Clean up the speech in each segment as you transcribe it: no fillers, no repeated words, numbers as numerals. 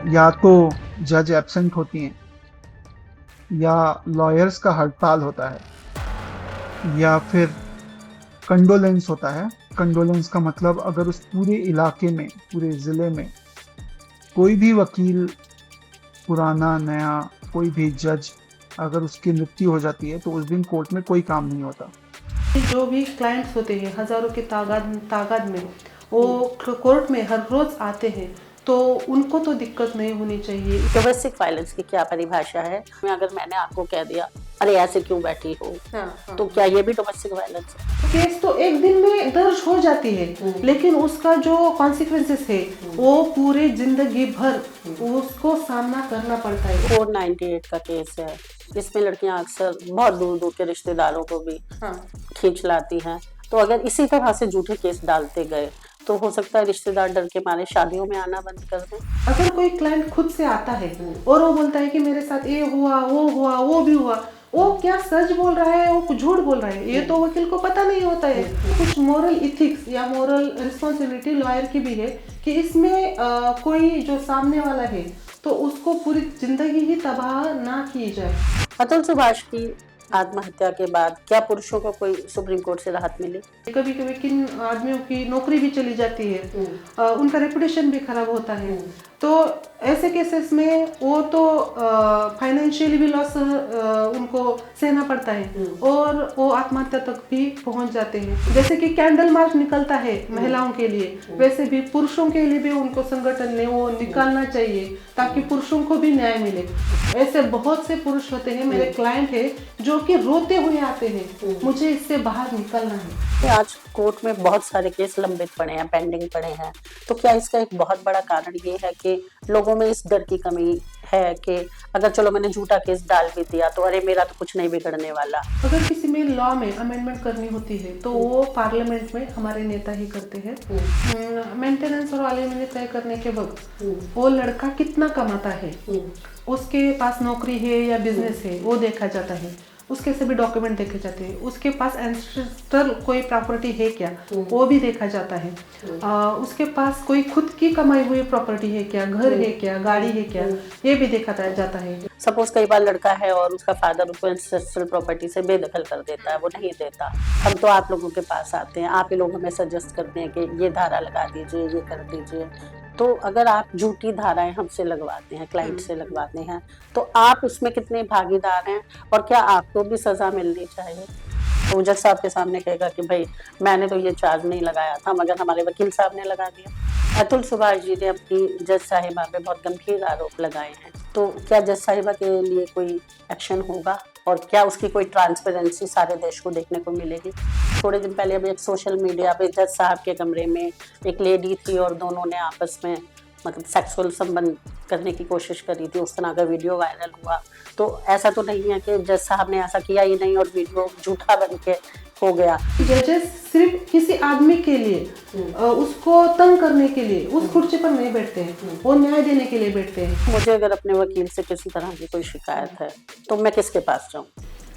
या तो जज एब्सेंट होती हैं, या लॉयर्स का हड़ताल होता है, या फिर कंडोलेंस होता है। कंडोलेंस का मतलब अगर उस पूरे इलाके में, पूरे ज़िले में कोई भी वकील, पुराना नया, कोई भी जज, अगर उसकी मृत्यु हो जाती है तो उस दिन कोर्ट में कोई काम नहीं होता। जो भी क्लाइंट्स होते हैं हज़ारों की तादाद में, वो कोर्ट में हर रोज़ आते हैं, तो उनको तो दिक्कत नहीं होनी चाहिए। डोमेस्टिक वायलेंस की क्या परिभाषा है? अगर मैंने आपको कह दिया अरे ऐसे क्यों बैठी हो, हाँ। तो क्या ये भी डोमेस्टिक वायलेंस है? केस तो एक दिन में दर्ज हो जाती है, लेकिन उसका जो कॉन्सिक्वेंसेस है वो पूरे जिंदगी भर उसको सामना करना पड़ता है। 498 का केस है, इसमें लड़कियां अक्सर बहुत दूर दूर के रिश्तेदारों को भी खींच लाती हैं। तो अगर इसी तरह से झूठे केस डालते गए तो हो सकता है रिश्तेदार डर के मारे शादियों में आना बंद कर दें। अगर कोई क्लाइंट खुद से आता है और वो बोलता है कि मेरे साथ ये हुआ, वो भी हुआ, वो क्या सच बोल रहा है, वो कुछ झूठ बोल रहा है, ये तो वकील को पता नहीं होता है। कुछ मोरल इथिक्स या मोरल रिस्पॉन्सिबिलिटी लॉयर की भी है कि इसमें कोई जो सामने वाला है तो उसको पूरी जिंदगी ही तबाह ना की जाए। अतुल सुभाष की आत्महत्या के बाद क्या पुरुषों को कोई सुप्रीम कोर्ट से राहत मिली? कभी कभी किन आदमियों की नौकरी भी चली जाती है, उनका रेपुटेशन भी खराब होता है, तो ऐसे केसेस में वो तो फाइनेंशियली भी लॉस उनको सहना पड़ता है और वो आत्महत्या तक भी पहुंच जाते हैं। जैसे कि कैंडल मार्च निकलता है महिलाओं के लिए, वैसे भी पुरुषों के लिए भी उनको संगठन ने वो निकालना चाहिए ताकि पुरुषों को भी न्याय मिले। ऐसे बहुत से पुरुष होते हैं, मेरे क्लाइंट है, जो कि रोते हुए आते हैं, मुझे इससे बाहर निकलना है। आज कोर्ट में बहुत सारे केस लंबित पड़े हैं, पेंडिंग पड़े हैं, तो क्या इसका एक बहुत बड़ा कारण ये है कि लोगों में इस डर की कमी है कि अगर चलो मैंने झूठा केस डाल भी दिया तो अरे मेरा तो कुछ नहीं बिगड़ने वाला। अगर किसी में लॉ में अमेंडमेंट करनी होती है तो वो पार्लियामेंट में हमारे नेता ही करते हैं। मेंटेनेंस और एलिमनी तय करने के वक्त वो लड़का कितना कमाता है, उसके पास नौकरी है या बिजनेस है, वो देखा जाता है, उसके सभी डॉक्यूमेंट देखे जाते हैं, उसके पास एंसेस्ट्रल कोई प्रॉपर्टी है क्या, वो भी देखा जाता है, उसके पास कोई खुद की कमाई हुई प्रॉपर्टी है क्या, घर है क्या, गाड़ी है क्या, ये भी देखा जाता है। सपोज कई बार लड़का है और उसका फादर उसको एंसेस्ट्रल प्रॉपर्टी से बेदखल कर देता है, वो नहीं देता, हम तो आप लोगों के पास आते हैं, आप ही लोग हमें सजेस्ट करते हैं कि ये धारा लगा दीजिए, ये कर दीजिए। तो अगर आप झूठी धाराएं हमसे लगवाते हैं, क्लाइंट से लगवाते हैं, तो आप उसमें कितने भागीदार हैं और क्या आपको भी सजा मिलनी चाहिए? तो जज साहब के सामने कहेगा कि भाई मैंने तो ये चार्ज नहीं लगाया था, मगर हमारे वकील साहब ने लगा दिया। अतुल सुभाष जी ने अपनी जज साहिबा पे बहुत गंभीर आरोप लगाए हैं, तो क्या जज साहिबा के लिए कोई एक्शन होगा और क्या उसकी कोई ट्रांसपेरेंसी सारे देश को देखने को मिलेगी? थोड़े दिन पहले अभी एक सोशल मीडिया पे जज साहब के कमरे में एक लेडी थी और दोनों ने आपस में मतलब सेक्सुअल संबंध करने की कोशिश करी थी, उस तरह का वीडियो वायरल हुआ। तो ऐसा तो नहीं है कि जज साहब ने ऐसा किया ही नहीं और वीडियो झूठा बन के हो गया। जजेस सिर्फ किसी आदमी के लिए, उसको तंग करने के लिए उस कुर्सी पर नहीं बैठते हैं, वो न्याय देने के लिए बैठते हैं। मुझे अगर अपने वकील से किसी तरह की कोई शिकायत है तो मैं किसके पास जाऊँ?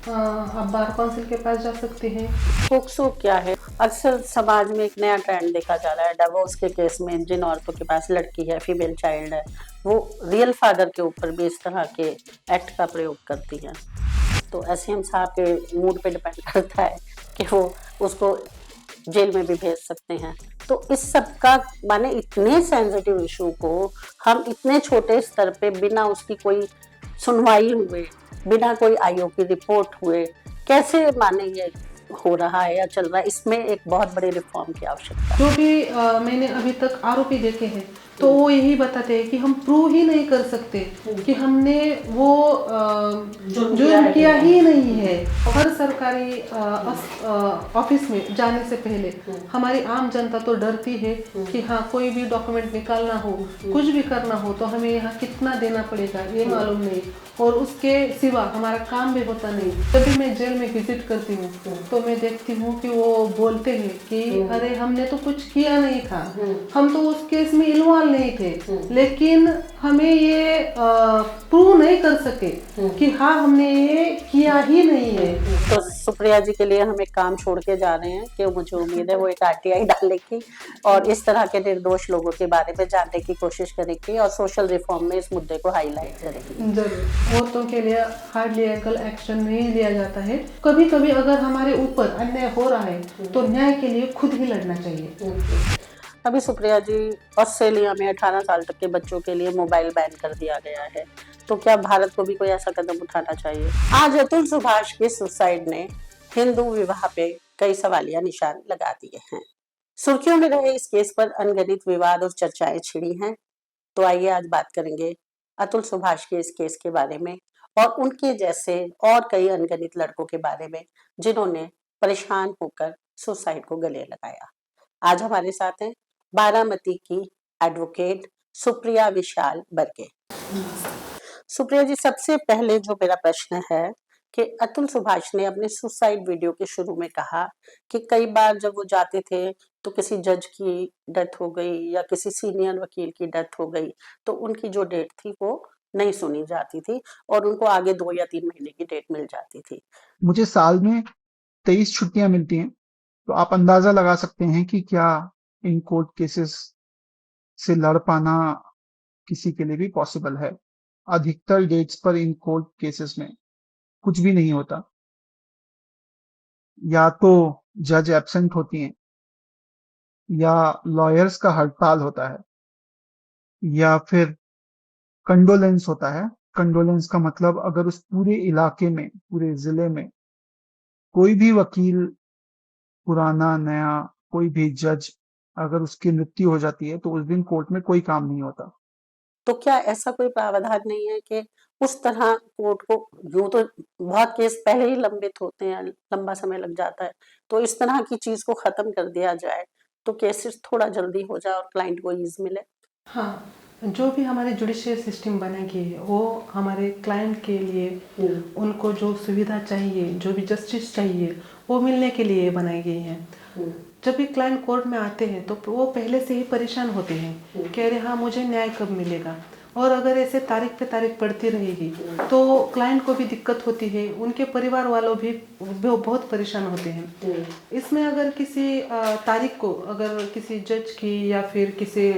आप बार काउंसिल के पास जा सकते हैं। पोक्सो क्या है? अक्सर समाज में एक नया ट्रेंड देखा जा रहा है, डिवोर्स के केस में जिन औरतों के पास लड़की है, फीमेल चाइल्ड है, वो रियल फादर के ऊपर भी इस तरह के एक्ट का प्रयोग करती हैं। तो एसएम साहब के मूड पे डिपेंड करता है कि वो उसको जेल में भी भेज सकते हैं। तो इस सब का माने इतने सेंसिटिव इशू को हम इतने छोटे स्तर पे बिना उसकी कोई सुनवाई हुए, बिना कोई आयोग की रिपोर्ट हुए कैसे माने ये हो रहा है या चल रहा है? इसमें एक बहुत बड़ी रिफॉर्म की आवश्यकता है। जो भी मैंने अभी तक आरोपी देखे हैं तो वो यही बताते हैं कि हम प्रूव ही नहीं कर सकते कि हमने वो जुर्म किया ही नहीं है। हर सरकारी ऑफिस में जाने से पहले हमारी आम जनता तो डरती है कि हाँ कोई भी डॉक्यूमेंट निकालना हो, कुछ भी करना हो तो हमें यहाँ कितना देना पड़ेगा ये मालूम नहीं, और उसके सिवा हमारा काम भी होता नहीं। तभी मैं जेल में विजिट करती हूँ तो मैं देखती हूँ कि वो बोलते हैं कि अरे हमने तो कुछ किया नहीं था, हम तो उस केस में इन्वॉल्व नहीं थे, लेकिन हमें ये प्रूव नहीं कर सके कि हाँ हमने ये किया ही नहीं है। तो सुप्रिया जी के लिए हम एक काम छोड़ के जा रहे हैं कि मुझे उम्मीद है वो एक आरटीआई डालेगी और इस तरह के निर्दोष लोगों के बारे में जानने की कोशिश करेगी और सोशल रिफॉर्म में इस मुद्दे को हाईलाइट करेगी। जरूर औरतों के लिए हार्ड लीगल एक्शन नहीं लिया जाता है। कभी कभी अगर हमारे ऊपर अन्याय हो रहा है तो न्याय के लिए खुद ही लड़ना चाहिए। अभी सुप्रिया जी, ऑस्ट्रेलिया में 18 साल तक के बच्चों के लिए मोबाइल बैन कर दिया गया है, तो क्या भारत को भी कोई ऐसा कदम उठाना चाहिए? आज अतुल सुभाष के सुसाइड ने हिंदू विवाह पे कई सवालिया निशान लगा दिए हैं। सुर्खियों में रहे इस केस पर अनगिनत विवाद और चर्चाएं छिड़ी हैं। तो आइए आज बात करेंगे अतुल सुभाष के इस केस के बारे में और उनके जैसे और कई अनगिनत लड़कों के बारे में जिन्होंने परेशान होकर सुसाइड को गले लगाया। आज हमारे साथ हैं बारामती की एडवोकेट सुप्रिया विशाल बर्गे। सुप्रिया जी, सबसे पहले जो मेरा प्रश्न है कि अतुल सुभाष ने अपने सुसाइड वीडियो के शुरू में कहा कि कई बार जब वो जाते थे तो किसी जज की डेथ हो गई या किसी सीनियर वकील की डेथ हो गई तो उनकी जो डेट थी वो नहीं सुनी जाती थी और उनको आगे 2 या 3 महीने की डेट मिल जाती थी। मुझे साल में 23 छुट्टियां मिलती हैं, तो आप अंदाजा लगा सकते हैं कि क्या इन कोर्ट केसेस से लड़ पाना किसी के लिए भी पॉसिबल है। अधिकतर डेट्स पर इन कोर्ट केसेस में कुछ भी नहीं होता। या तो जज एब्सेंट होती हैं, या लॉयर्स का हड़ताल होता है, या फिर कंडोलेंस होता है। कंडोलेंस का मतलब अगर उस पूरे इलाके में, पूरे जिले में कोई भी वकील, पुराना नया, कोई भी जज, अगर उसकी मृत्यु हो जाती है तो उस दिन कोर्ट में कोई काम नहीं होता। तो क्या ऐसा कोई प्रावधान नहीं है कि उस तरह कोर्ट को, यूं तो बहुत केस पहले ही लंबित होते हैं, लंबा समय लग जाता है, तो इस तरह की चीज को खत्म कर दिया जाए तो केसेस थोड़ा जल्दी हो जाए और क्लाइंट को ईज मिले? हाँ, जो भी हमारे जुडिशियल सिस्टम बनाई है वो हमारे क्लाइंट के लिए उनको जो सुविधा चाहिए, जो भी जस्टिस चाहिए वो मिलने के लिए बनाई गई है। जब भी क्लाइंट कोर्ट में आते हैं तो वो पहले से ही परेशान होते हैं कि अरे हाँ, मुझे न्याय कब मिलेगा। और अगर ऐसे तारीख पे तारीख पड़ती रहेगी तो क्लाइंट को भी दिक्कत होती है, उनके परिवार वालों भी बहुत परेशान होते हैं। इसमें अगर किसी तारीख को, अगर किसी जज की या फिर किसी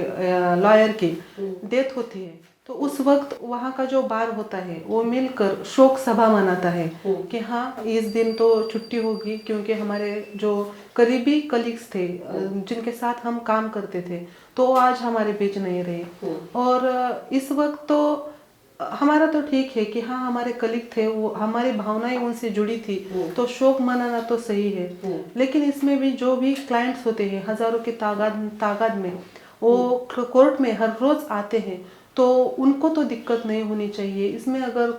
लॉयर की डेथ होती है तो उस वक्त वहाँ का जो बार होता है वो मिलकर शोक सभा मनाता है कि हाँ, इस दिन तो छुट्टी होगी क्योंकि हमारे जो करीबी कलीग्स थे जिनके साथ हम काम करते थे तो आज हमारे बीच नहीं रहे। और इस वक्त तो हमारा तो ठीक है कि हाँ, हमारे कलीग थे, वो हमारी भावनाएं उनसे जुड़ी थी तो शोक मनाना तो सही है। लेकिन इसमें भी जो भी क्लाइंट्स होते हैं, हजारों की तादाद में वो कोर्ट में हर रोज आते हैं तो उनको तो दिक्कत नहीं होनी चाहिए। इसमें अगर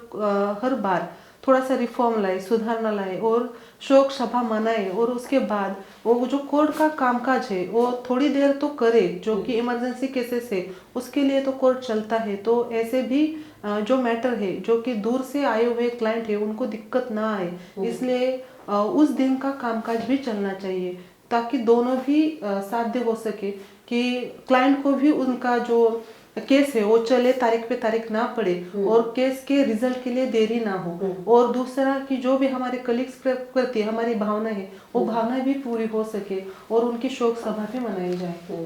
हर बार थोड़ा सा रिफॉर्म लाए, सुधारना लाए और शोक सभा मनाए और उसके बाद वो जो कोर्ट का कामकाज है वो थोड़ी देर तो करे, जो कि इमरजेंसी केसेस है उसके लिए तो कोर्ट चलता है। तो ऐसे भी जो मैटर है, जो कि दूर से आए हुए क्लाइंट है, उनको दिक्कत ना आए, इसलिए उस दिन का कामकाज भी चलना चाहिए ताकि दोनों भी साध्य हो सके कि क्लाइंट को भी उनका जो केस है वो चले, तारीख पे तारीख ना पड़े और केस के रिजल्ट के लिए देरी ना हो। और दूसरा कि जो भी हमारे कलीग्स प्रति हमारी भावना है वो भावना भी पूरी हो सके और उनकी शोक सभा भी मनाई जाए।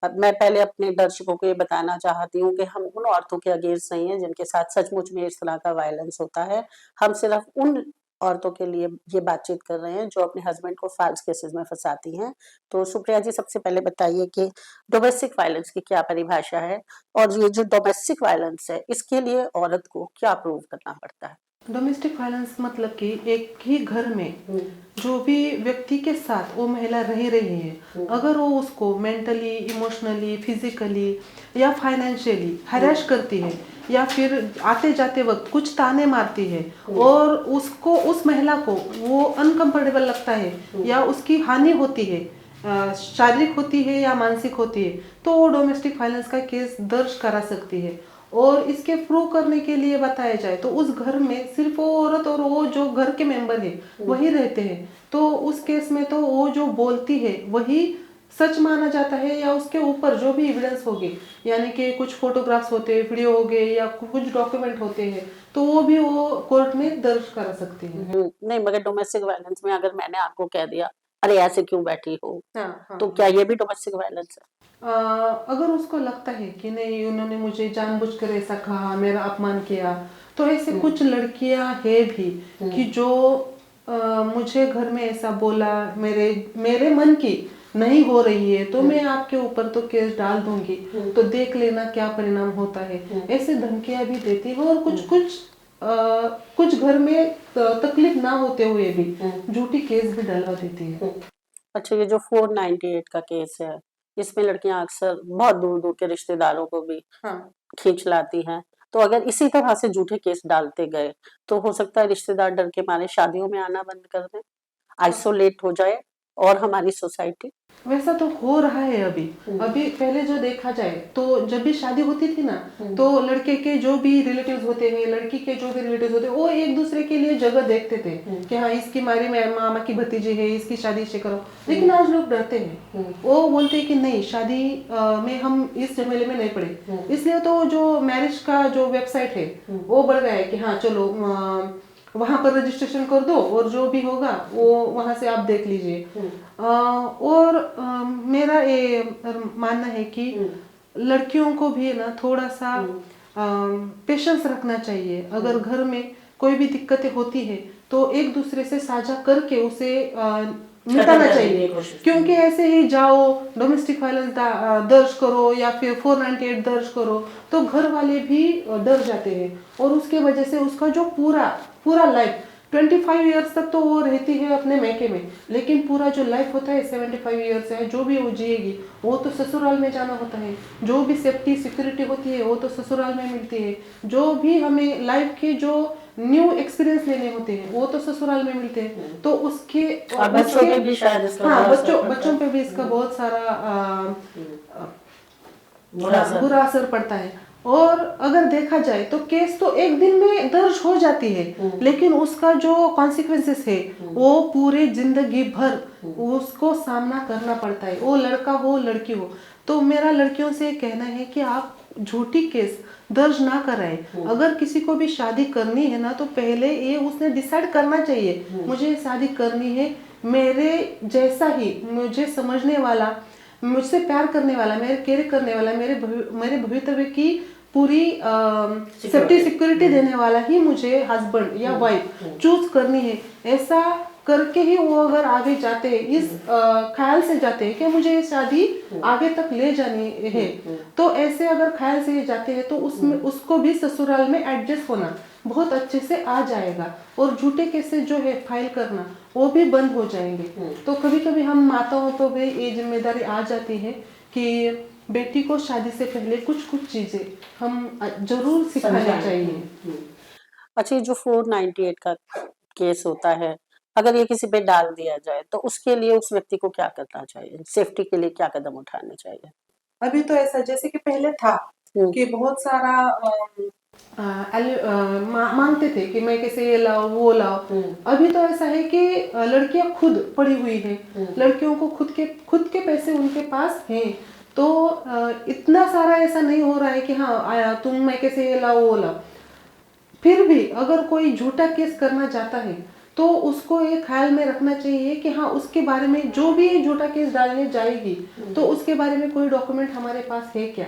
अब मैं पहले अपने दर्शकों को ये बताना चाहती हूँ कि हम उन औरतों के अगेंस्ट नहीं है जिनके साथ सचमुच में इस तरह का वायलेंस होता है। हम सिर्फ उन औरतों के लिए ये बातचीत कर रहे हैं जो अपने हस्बैंड को फाल्स केसेस में फंसाती हैं। तो सुप्रिया जी, सबसे पहले बताइए कि डोमेस्टिक वायलेंस की क्या परिभाषा है और ये जो डोमेस्टिक वायलेंस है इसके लिए औरत को क्या प्रूव करना पड़ता है? डोमेस्टिक वायलेंस मतलब कि एक ही घर में जो भी व्यक्ति के साथ वो महिला रह रही है, अगर वो उसको मेंटली, इमोशनली, फिजिकली या फाइनेंशियली हरास करती है या फिर आते जाते वक्त कुछ ताने मारती है और उसको, उस महिला को वो अनकंफर्टेबल लगता है या उसकी हानि होती है, शारीरिक होती है या मानसिक होती है, तो वो डोमेस्टिक वायलेंस का केस दर्ज करा सकती है। और इसके प्रूव करने के लिए बताया जाए तो उस घर में सिर्फ वो औरत और वो जो घर के मेंबर है वही रहते हैं, तो उस केस में तो वो जो बोलती है वही सच माना जाता है या उसके ऊपर जो भी एविडेंस होगी, यानी कि कुछ फोटोग्राफ्स होते हैं, वीडियो हो गए या कुछ डॉक्यूमेंट होते हैं, तो वो भी वो कोर्ट में दर्ज करा सकते हैं। नहीं, मगर डोमेस्टिक वायलेंस में अगर मैंने आपको कह दिया, अरे ऐसे क्यों बैठी हो, हाँ, तो क्या ये भी डोमेस्टिक वायलेंस है? अगर उसको लगता है कि नहीं उन्होंने मुझे जानबूझकर ऐसा कहा, मेरा अपमान किया, तो ऐसे कुछ लड़कियां है भी कि जो मुझे घर में ऐसा बोला, मेरे मेरे मन की नहीं हो रही है, तो मैं आपके ऊपर तो केस डाल दूंगी, तो देख लेना क्या परिणाम होता है। ऐसे धमकियां भी देती है और कुछ घर में तकलीफ ना होते हुए भी झूठी केस भी डलवा देती है। अच्छा, ये जो 498 का केस है, इसमें लड़कियां अक्सर बहुत दूर दूर के रिश्तेदारों को भी हाँ, खींच लाती हैं। तो अगर इसी तरह से झूठे केस डालते गए, तो हो सकता है रिश्तेदार डर के मारे शादियों में आना बंद कर दें, आइसोलेट हो जाए, और हमारी सोसाइटी। वैसा तो हो रहा है अभी। अभी पहले जो देखा जाए तो जब भी शादी होती थी ना, तो लड़के के जो भी रिलेटिव्स होते हैं, लड़की के जो भी रिलेटिव्स होते हैं, वो एक दूसरे के लिए जगह देखते थे कि हाँ इसकी हमारी मामा की भतीजी है, इसकी शादी से करो। लेकिन आज लोग डरते हैं, वो बोलते हैं कि नहीं शादी में हम इस झमेले में नहीं पड़े। इसलिए तो जो मैरिज का जो वेबसाइट है वो बढ़ गया है कि हाँ चलो वहां पर रजिस्ट्रेशन कर दो और जो भी होगा वो वहां से आप देख लीजिए। और मेरा ये मानना है कि लड़कियों को भी ना थोड़ा सा पेशेंस रखना चाहिए। अगर घर में कोई भी दिक्कतें होती है तो एक दूसरे से साझा करके उसे मिटाना चाहिए, क्योंकि ऐसे ही जाओ डोमेस्टिक वायलेंस दर्ज करो या फिर 498 दर्ज करो तो घर वाले भी डर जाते हैं और उसके वजह से उसका जो पूरा लाइफ 25 ईयर्स तक तो वो रहती है अपने मैके में, लेकिन पूरा जो लाइफ होता है 75 ईयर्स है जो भी वो जिएगी वो तो ससुराल में जाना होता है। जो भी सेफ्टी सिक्योरिटी होती है वो तो ससुराल में मिलती है। जो भी हमें लाइफ के जो न्यू एक्सपीरियंस लेने होते हैं वो तो ससुराल में मिलते हैं। तो उसके और बच्चों पे भी शायद इसका हाँ बहुत असर पड़ता बच्चों पे भी इसका बहुत सारा बुरा असर पड़ता है। और अगर देखा जाए तो केस तो एक दिन में दर्ज हो जाती है, लेकिन उसका जो कॉन्सिक्वेंसेस है वो पूरे जिंदगी भर उसको सामना करना पड़ता है, वो लड़का हो लड़की हो। तो मेरा लड़कियों से कहना है कि आप झूठी केस दर्ज ना कराएं। अगर किसी को भी शादी करनी है ना तो पहले ये उसने डिसाइड करना चाहिए मुझे शादी करनी है, मेरे जैसा ही मुझे समझने वाला, मुझसे प्यार करने वाला, मेरे केयर करने वाला, मेरे भविष्य की पूरी सेफ्टी सिक्योरिटी देने वाला ही मुझे हस्बैंड या वाइफ चूज करनी है। ऐसा करके ही वो अगर आगे जाते हैं इस ख्याल से जाते हैं कि मुझे ये शादी आगे तक ले जानी है, तो ऐसे अगर ख्याल से जाते हैं तो उसमें उसको भी ससुराल में एडजस्ट होना बहुत अच्छे से आ जाएगा और झूठे केसेस जो है फाइल करना वो भी बंद हो जाएंगे। तो कभी कभी हम माताओं पर भी ये जिम्मेदारी आ जाती है कि बेटी को शादी से पहले कुछ चीजें हम जरूर सिखानी चाहिए। अच्छा, ये जो 498 का केस होता है, अगर ये किसी पे डाल दिया जाए तो उसके लिए उस व्यक्ति को क्या करना चाहिए, सेफ्टी के लिए क्या कदम उठाने चाहिए? अभी तो ऐसा जैसे कि पहले था कि बहुत सारा मांगते थे कि मैं कैसे ये लाओ वो लाओ। अभी तो ऐसा है कि लड़कियां खुद पड़ी हुई है, लड़कियों को खुद के पैसे उनके पास हैं, तो इतना सारा ऐसा नहीं हो रहा है कि हाँ आया तुम मैं कैसे ये लाओ वो लाओ। फिर भी अगर कोई झूठा केस करना चाहता है तो उसको ये ख्याल में रखना चाहिए कि हाँ उसके बारे में जो भी झूठा केस डालने जाएगी तो उसके बारे में कोई डॉक्यूमेंट हमारे पास है क्या।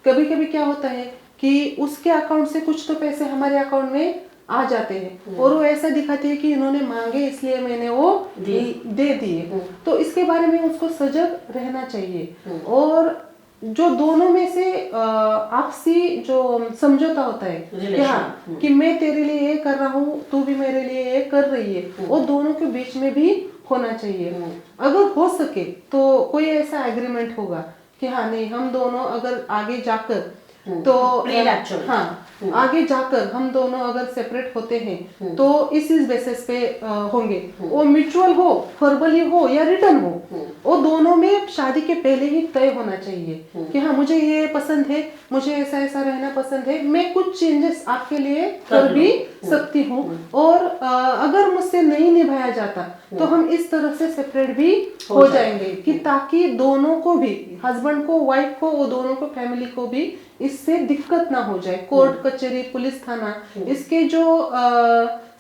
कभी कभी क्या होता है कि उसके अकाउंट से कुछ तो पैसे हमारे अकाउंट में आ जाते हैं और वो ऐसा दिखाते हैं कि इन्होंने मांगे इसलिए मैंने वो दे दिए। तो इसके बारे में उसको सजग रहना चाहिए। और जो दोनों में से आपसी जो समझौता होता है कि हाँ कि मैं तेरे लिए ये कर रहा हूँ तू भी मेरे लिए ये कर रही है, वो दोनों के बीच में भी होना चाहिए। अगर हो सके तो कोई ऐसा एग्रीमेंट होगा कि हाँ नहीं हम दोनों अगर आगे जाकर तो Prenuptial। हाँ, आगे जाकर हम दोनों अगर सेपरेट होते हैं तो इस बेसिस पे होंगे, वो म्यूचुअल हो, वर्बली हो या रिटर्न हो, वो दोनों में शादी के पहले ही तय होना चाहिए कि हाँ मुझे ये पसंद है, मुझे ऐसा ऐसा रहना पसंद है, मैं कुछ चेंजेस आपके लिए कर भी सकती हूँ, और अगर मुझसे नहीं निभाया जाता तो हम इस तरह से सेपरेट भी हो जाएंगे, कि ताकि दोनों को भी, हस्बैंड को, वाइफ को, वो दोनों को, फैमिली को भी इससे दिक्कत ना हो जाए। कोर्ट कचहरी, पुलिस थाना, इसके जो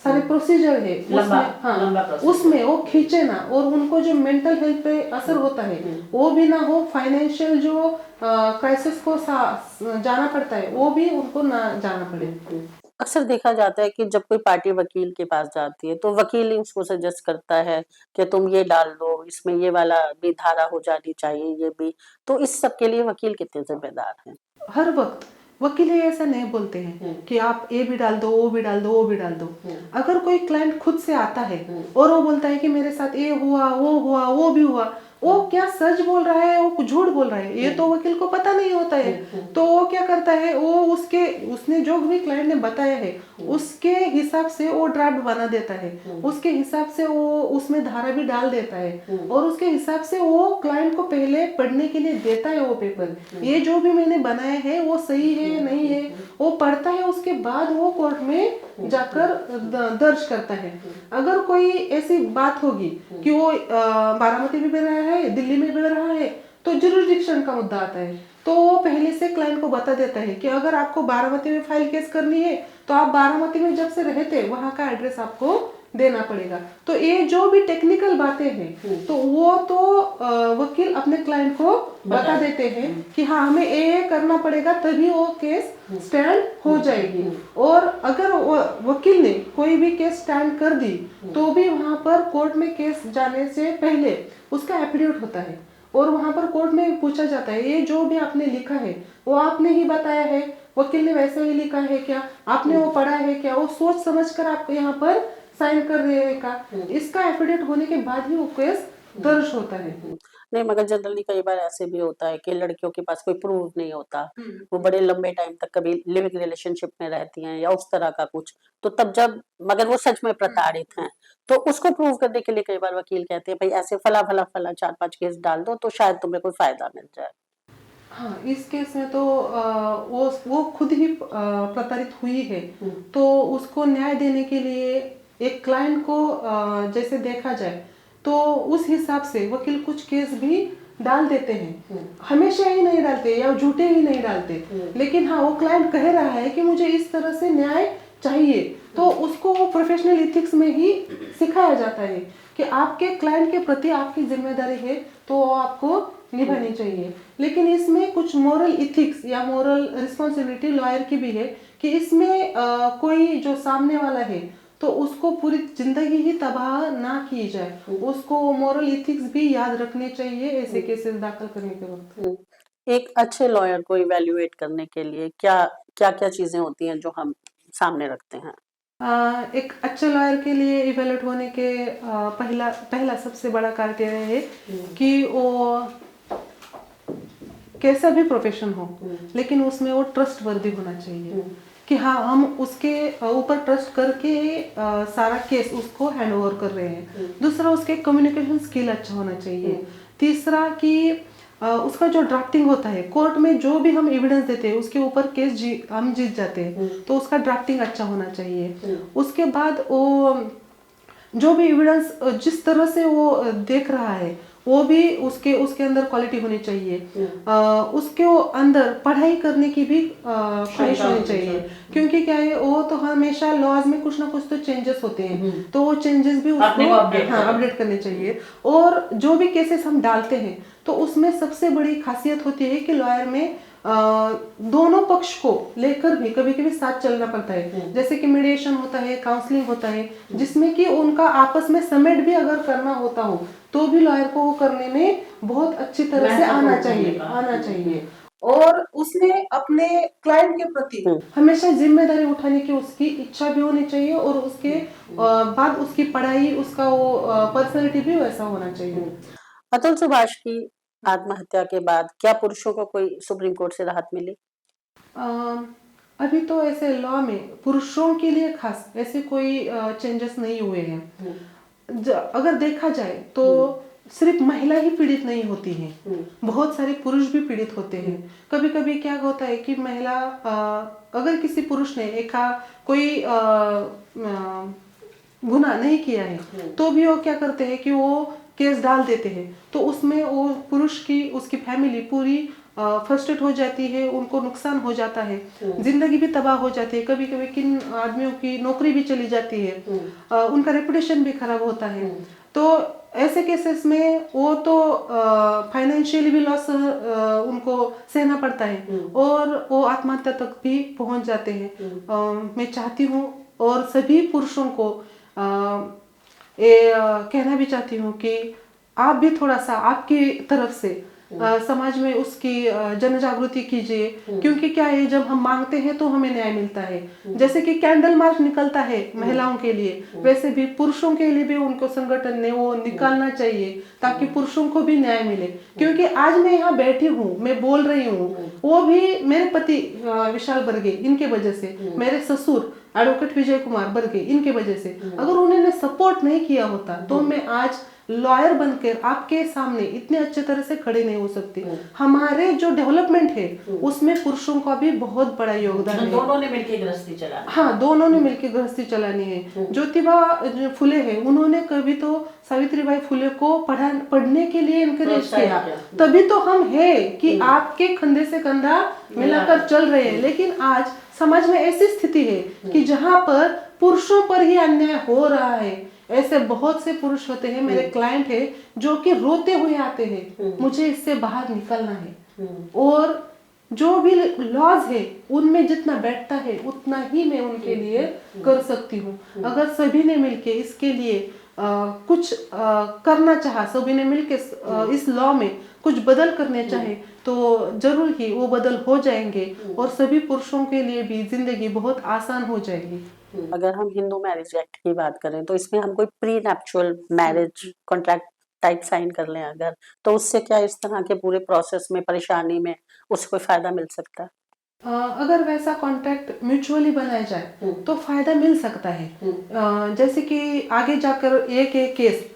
सारे प्रोसीजर है उसमें, हाँ, उसमें वो खींचे ना, और उनको जो मेंटल हेल्थ पे असर होता है वो भी ना हो, फाइनेंशियल जो क्राइसिस को जाना पड़ता है वो भी उनको ना जाना पड़े। अक्सर देखा जाता है कि जब कोई पार्टी वकील के पास जाती है तो वकील ही उसको सजेस्ट करता है कि तुम ये डाल दो, इसमें ये वाला भी धारा हो जानी चाहिए, ये भी। तो इस सब के लिए वकील कितने जिम्मेदार हैं? हर वक्त वकील ही ऐसा नहीं बोलते हैं कि आप ये भी डाल दो, वो भी डाल दो, वो भी डाल दो। अगर कोई क्लाइंट खुद से आता है और वो बोलता है कि मेरे साथ ये हुआ, वो भी हुआ, वो क्या सच बोल रहा है, वो झूठ बोल रहा है, ये तो वकील को पता नहीं होता है। तो वो क्या करता है, वो उसने जो भी क्लाइंट ने बताया है उसके हिसाब से वो ड्राफ्ट बना देता है, उसके हिसाब से वो उसमें धारा भी डाल देता है, और उसके हिसाब से वो क्लाइंट को पहले पढ़ने के लिए देता है वो पेपर, ये जो भी मैंने बनाया है वो सही है या नहीं है, वो पढ़ता है, उसके बाद वो कोर्ट में जाकर दर्ज करता है। अगर कोई ऐसी बात होगी कि वो बारामती में भी रहा है, दिल्ली में भी रहा है, तो जुरिडिक्शन का मुद्दा आता है, तो वो पहले से क्लाइंट को बता देता है कि अगर आपको बारामती में फाइल केस करनी है तो आप बारामती में जब से रहते वहां का एड्रेस आपको देना पड़ेगा। तो ये जो भी टेक्निकल बातें हैं तो वो तो वकील अपने क्लाइंट को बता देते हैं कि हाँ हमें ये करना पड़ेगा, तभी वो केस स्टैंड हो जाएगी। और अगर वकील ने कोई भी केस स्टैंड कर दी तो भी वहां पर कोर्ट में केस जाने से पहले उसका एफिडेविट होता है, और वहां पर कोर्ट में पूछा जाता है ये जो भी आपने लिखा है वो आपने ही बताया है, वकील ने वैसे ही लिखा है क्या, आपने वो पढ़ा है क्या, वो सोच समझ कर आप यहाँ पर साइन कर रहे हैं का, इसका एफिडेविट होने के बाद ही वो केस दर्ज होता है। नहीं, मगर जनरली कई बार ऐसे भी होता है कि लड़कियों के पास कोई प्रूफ नहीं होता, वो बड़े लंबे टाइम तक कभी लिविंग रिलेशनशिप में रहती हैं या उस तरह का कुछ, तो तब जब मगर वो सच में प्रताड़ित हैं, तो उसको प्रूव करने के लिए कई बार वकील कहते हैं भाई ऐसे फला फला फला 4-5 केस डाल दो तो शायद तुम्हें कोई फायदा मिल जाए। हाँ, इस केस में तो वो खुद ही प्रताड़ित हुई है, तो उसको न्याय देने के लिए एक क्लाइंट को जैसे देखा जाए तो उस हिसाब से वकील कुछ केस भी डाल देते हैं, हमेशा ही नहीं डालते या झूठे ही नहीं डालते, लेकिन हाँ वो क्लाइंट कह रहा है कि मुझे इस तरह से न्याय चाहिए, तो उसको प्रोफेशनल इथिक्स में ही सिखाया जाता है कि आपके क्लाइंट के प्रति आपकी जिम्मेदारी है तो वो आपको निभानी चाहिए। लेकिन इसमें कुछ मोरल इथिक्स या मोरल रिस्पॉन्सिबिलिटी लॉयर की भी है कि इसमें कोई जो सामने वाला है तो उसको पूरी जिंदगी ही तबाह ना की जाए, उसको मोरल इथिक्स भी याद रखने चाहिए ऐसे केसेस दाखिल करने के वक्त। एक अच्छे लॉयर को इवेल्युएट करने के लिए क्या क्या क्या चीजें होती हैं जो हम सामने रखते हैं? एक अच्छे लॉयर के लिए इवेलुएट होने के पहला सबसे बड़ा क्राइटेरिया है कि वो कैसा भी प्रोफेशन हो लेकिन उसमें वो ट्रस्ट वर्दी होना चाहिए, कि हाँ हम उसके ऊपर ट्रस्ट करके सारा केस उसको हैंड ओवर कर रहे हैं। दूसरा, उसके कम्युनिकेशन स्किल अच्छा होना चाहिए। तीसरा कि उसका जो ड्राफ्टिंग होता है, कोर्ट में जो भी हम एविडेंस देते हैं उसके ऊपर केस हम जीत जाते हैं तो उसका ड्राफ्टिंग अच्छा होना चाहिए। उसके बाद वो जो भी एविडेंस जिस तरह से वो देख रहा है वो भी उसके अंदर क्वालिटी होनी चाहिए। उसके अंदर पढ़ाई करने की भी ख्वाहिश होनी चाहिए, क्योंकि क्या है वो तो हमेशा लॉज में कुछ ना कुछ तो चेंजेस होते हैं, तो वो चेंजेस भी उसको अपडेट करने चाहिए। और जो भी केसेस हम डालते हैं तो उसमें सबसे बड़ी खासियत होती है कि लॉयर में दोनों पक्ष को लेकर भी कभी कभी साथ चलना पड़ता है, जैसे कि मीडिएशन होता है, काउंसलिंग होता है, जिसमें कि उनका आपस में समेट भी अगर करना होता हो तो भी लॉयर को वो करने में बहुत अच्छी तरह से आना चाहिए। और उसने अपने क्लाइंट के प्रति हमेशा जिम्मेदारी उठाने की उसकी इच्छा भी होनी चाहिए, और उसके बाद उसकी पढ़ाई, उसका वो पर्सनैलिटी भी वैसा होना चाहिए। अतुल सुभाष की आत्महत्या के बाद क्या पुरुषों को कोई सुप्रीम कोर्ट से राहत मिली? अभी तो ऐसे लॉ में पुरुषों के लिए खास ऐसे कोई चेंजेस नहीं हुए हैं। अगर देखा जाए तो सिर्फ महिला ही पीड़ित नहीं होती है, बहुत सारे पुरुष भी पीड़ित होते हैं। कभी कभी क्या होता है कि महिला अगर किसी पुरुष ने कोई गुनाह नहीं किया है तो भी वो क्या करते हैं कि वो केस डाल देते हैं, तो उसमें वो पुरुष की उसकी फैमिली पूरी फ्रस्ट्रेट हो जाती है, उनको नुकसान हो जाता है, जिंदगी भी तबाह हो जाती है। कभी कभी किन आदमियों की नौकरी भी चली जाती है, उनका रेपुटेशन भी खराब होता है। तो ऐसे केसेस में वो तो फाइनेंशियली भी लॉस उनको सहना पड़ता है और वो आत्महत्या तक भी पहुंच जाते हैं। मैं चाहती हूँ और सभी पुरुषों को कहना भी चाहती हूँ कि आप भी थोड़ा सा आपकी तरफ से समाज में उसकी जन जागृति कीजिए, क्योंकि क्या है जब हम मांगते हैं तो हमें न्याय मिलता है। जैसे कि कैंडल मार्च निकलता है महिलाओं के लिए, वैसे भी पुरुषों के लिए भी उनको संगठन ने वो निकालना चाहिए ताकि पुरुषों को भी न्याय मिले। क्योंकि आज मैं यहाँ बैठी हूँ, मैं बोल रही हूँ, वो भी मेरे पति विशाल बर्गे इनके वजह से, मेरे ससुर एडवोकेट विजय कुमार बर्गे इनके वजह से। अगर उन्होंने सपोर्ट नहीं किया होता तो मैं आज लॉयर बनकर आपके सामने इतने अच्छे तरह से खड़े नहीं हो सकते। हमारे जो डेवलपमेंट है उसमें पुरुषों का भी बहुत बड़ा योगदान है। दोनों ने मिलकर गृहस्थी चलानी। हाँ, दोनों ने मिलकर गृहस्थी चलानी है। ज्योतिबा फुले है, उन्होंने कभी तो सावित्रीबाई फुले को पढ़ने के लिए इनकरेज किया, तभी तो हम है कि आपके कंधे से कंधा मिलाकर चल रहे हैं। लेकिन आज समाज में ऐसी स्थिति है कि जहाँ पर पुरुषों पर ही अन्याय हो रहा है। ऐसे बहुत से पुरुष होते हैं, मेरे क्लाइंट है, जो कि रोते हुए आते हैं, मुझे इससे बाहर निकलना है। और जो भी लॉज है उनमें जितना बैठता है उतना ही मैं उनके लिए कर सकती हूँ। अगर सभी ने मिलके इसके लिए कुछ करना चाहा, सभी ने मिलके इस लॉ में कुछ बदल करने चाहे तो जरूर ही वो बदल हो जाएंगे और सभी पुरुषों के लिए भी जिंदगी बहुत आसान हो जाएगी। अगर हम हिंदू मैरिज एक्ट की बात करें तो इसमें हम कोई prenuptial marriage contract type sign कर लें अगर, तो उससे क्या इस तरह के पूरे प्रोसेस में परेशानी में उससे कोई फायदा मिल सकता है? अगर वैसा कॉन्ट्रैक्ट म्यूचुअली बनाया जाए तो फायदा मिल सकता है। जैसे कि आगे जाकर एक केस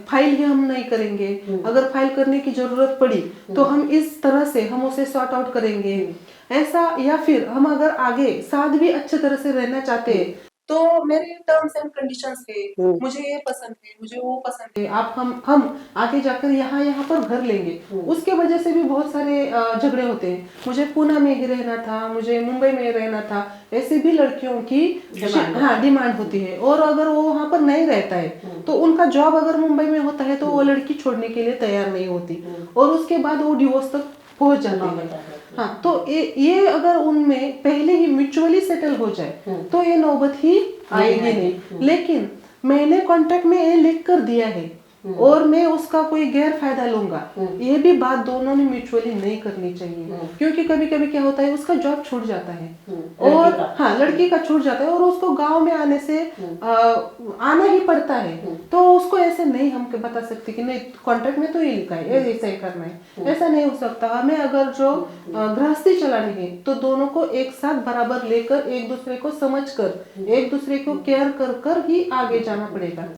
फाइल ही हम नहीं करेंगे, अगर फाइल करने की जरूरत पड़ी तो हम इस तरह से हम उसे सॉर्ट आउट करेंगे ऐसा। या फिर हम अगर आगे साथ भी अच्छे तरह से रहना चाहते हैं तो मेरे टर्म्स एंड कंडीशंस है, मुझे ये पसंद है, मुझे वो पसंद है, आप हम आगे जाकर यहाँ पर घर लेंगे। उसके वजह से भी बहुत सारे झगड़े होते हैं। मुझे पुणे में ही रहना था, मुझे मुंबई में रहना था, ऐसे भी लड़कियों की डिमांड होती है। और अगर वो वहाँ पर नहीं रहता है तो उनका जॉब अगर मुंबई में होता है तो वो लड़की छोड़ने के लिए तैयार नहीं होती और उसके बाद वो डिवोर्स तक पहुंच जाती है। हाँ, तो ये अगर उनमें पहले ही म्यूचुअली सेटल हो जाए तो ये नौबत ही आएगी नहीं। लेकिन मैंने कॉन्ट्रैक्ट में ये लिख कर दिया है और मैं उसका कोई गैर फायदा लूंगा, ये भी बात दोनों ने म्यूचुअली नहीं करनी चाहिए। क्योंकि कभी कभी क्या होता है, उसका जॉब छूट जाता है और हाँ, लड़की का छूट जाता है और उसको गांव में आने से आना ही पड़ता है। तो उसको ऐसे नहीं हम बता सकते कि नहीं कॉन्ट्रैक्ट में तो ये लिखा है ऐसा ही करना है, ऐसा नहीं हो सकता। हमें अगर जो गृहस्थी चलानी है तो दोनों को एक साथ बराबर लेकर, एक दूसरे को समझकर, एक दूसरे को केयर कर ही आगे जाना पड़ेगा।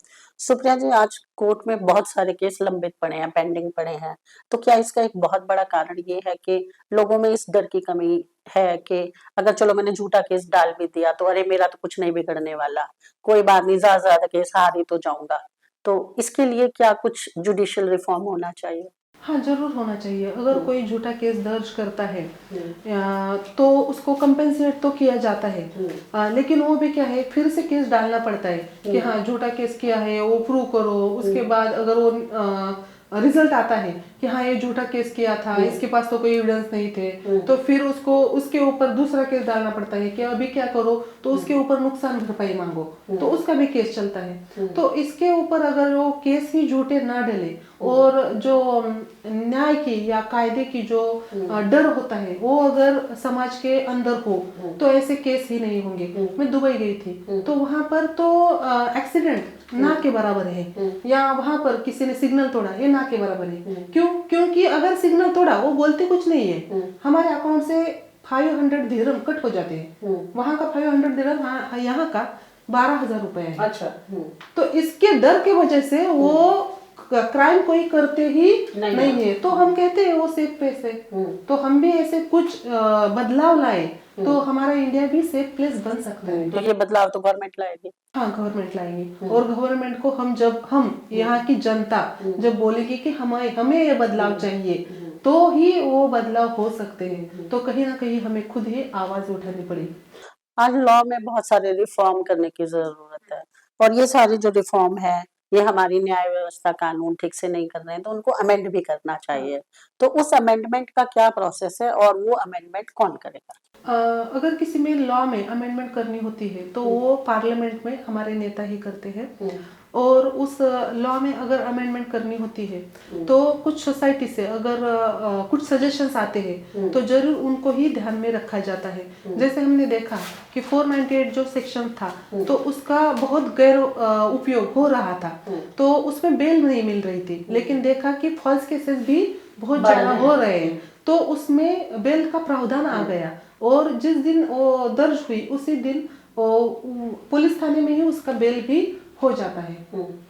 सुप्रिया जी, आज कोर्ट में बहुत सारे केस लंबित पड़े हैं, पेंडिंग पड़े हैं, तो क्या इसका एक बहुत बड़ा कारण ये है कि लोगों में इस डर की कमी है कि अगर चलो मैंने झूठा केस डाल भी दिया तो अरे मेरा तो कुछ नहीं बिगड़ने वाला, कोई बात नहीं, ज्यादा केस हार ही तो जाऊंगा। तो इसके लिए क्या कुछ जुडिशियल रिफॉर्म होना चाहिए? हाँ, जरूर होना चाहिए। अगर कोई झूठा केस दर्ज करता है तो उसको कंपेंसेट तो किया जाता है, लेकिन वो भी क्या है, फिर से केस डालना पड़ता है कि हाँ झूठा केस किया है, वो प्रूव करो। उसके बाद अगर वो रिजल्ट आता है कि हाँ ये झूठा केस किया था, इसके पास तो कोई एविडेंस नहीं थे, तो फिर उसको उसके ऊपर दूसरा केस डालना पड़ता है कि अभी क्या करो, तो उसके ऊपर नुकसान भरपाई मांगो, तो उसका भी केस चलता है। तो इसके ऊपर अगर वो केस ही झूठे ना डले और जो न्याय की या कायदे की जो डर होता है वो अगर समाज के अंदर हो तो ऐसे केस ही नहीं होंगे। मैं दुबई गई थी तो वहां पर तो एक्सीडेंट ना के बराबर है, या वहां पर किसी ने सिग्नल तोड़ा, ये ना के बराबर है। क्यों? क्योंकि अगर सिग्नल तोड़ा, वो बोलते कुछ नहीं है, हमारे अकाउंट से 500 दिरहम कट हो जाते हैं। वहां का 500 दिरहम यहाँ का 12,000 रुपए है। अच्छा। तो इसके डर की वजह से वो क्राइम कोई करते ही नहीं है। तो हम कहते हैं वो सेफ प्लेस है। तो हम भी ऐसे कुछ बदलाव लाए तो हमारा इंडिया भी सेफ प्लेस बन सकता है। तो ये बदलाव तो गवर्नमेंट लाएगी। हाँ, गवर्नमेंट लाएंगे। और गवर्नमेंट को हम यहाँ की जनता जब बोलेगी कि हमें ये बदलाव चाहिए तो ही वो बदलाव हो सकते हैं। तो कहीं ना कहीं हमें खुद ही आवाज उठानी पड़ेगी। आज लॉ में बहुत सारे रिफॉर्म करने की जरूरत है, और ये सारी जो रिफॉर्म है ये हमारी न्याय व्यवस्था कानून ठीक से नहीं कर रहे हैं, तो उनको अमेंड भी करना चाहिए। तो उस अमेंडमेंट का क्या प्रोसेस है और वो अमेंडमेंट कौन करेगा? अगर किसी में लॉ में अमेंडमेंट करनी होती है तो वो पार्लियामेंट में हमारे नेता ही करते हैं। और उस लॉ में अगर अमेंडमेंट करनी होती है तो कुछ सोसाइटी से अगर कुछ सजेशंस आते हैं तो जरूर उनको ही ध्यान में रखा जाता है। जैसे हमने देखा कि 498 जो सेक्शन था तो उसका बहुत गैर उपयोग हो रहा था, तो उसमें बेल नहीं मिल रही थी। लेकिन देखा कि फॉल्स केसेस भी बहुत ज्यादा हो रहे हैं, तो उसमें बेल का प्रावधान आ गया। और जिस दिन वो दर्ज हुई उसी दिन पुलिस थाने में ही उसका बेल भी हो जाता है।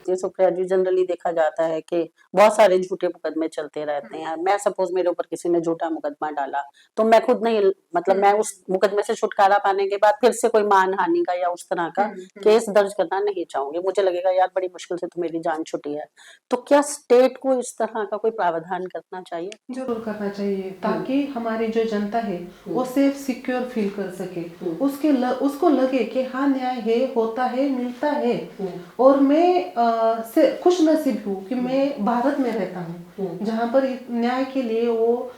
जी सुप्रिया जी, जनरली देखा जाता है कि बहुत सारे झूठे मुकदमे चलते रहते हैं। मैं सपोज मेरे ऊपर किसी ने झूठा मुकदमा डाला तो मैं खुद नहीं, मतलब मैं उस मुकदमे से छुटकारा पाने के बाद फिर से कोई मानहानि का या उस तरह का केस दर्ज करना नहीं चाहूंगी। मुझे लगेगा यार बड़ी मुश्किल से तो मेरी जान छुटी है। तो क्या स्टेट को इस तरह का कोई प्रावधान करना चाहिए? जरूर करना चाहिए, ताकि हमारी जो जनता है वो सेफ सिक्योर फील कर सके। उसको लगे कि हाँ न्याय है, होता है, मिलता है। और मैं से खुश नसीब हूँ कि मैं भारत में रहता हूँ जहाँ पर न्याय के लिए वो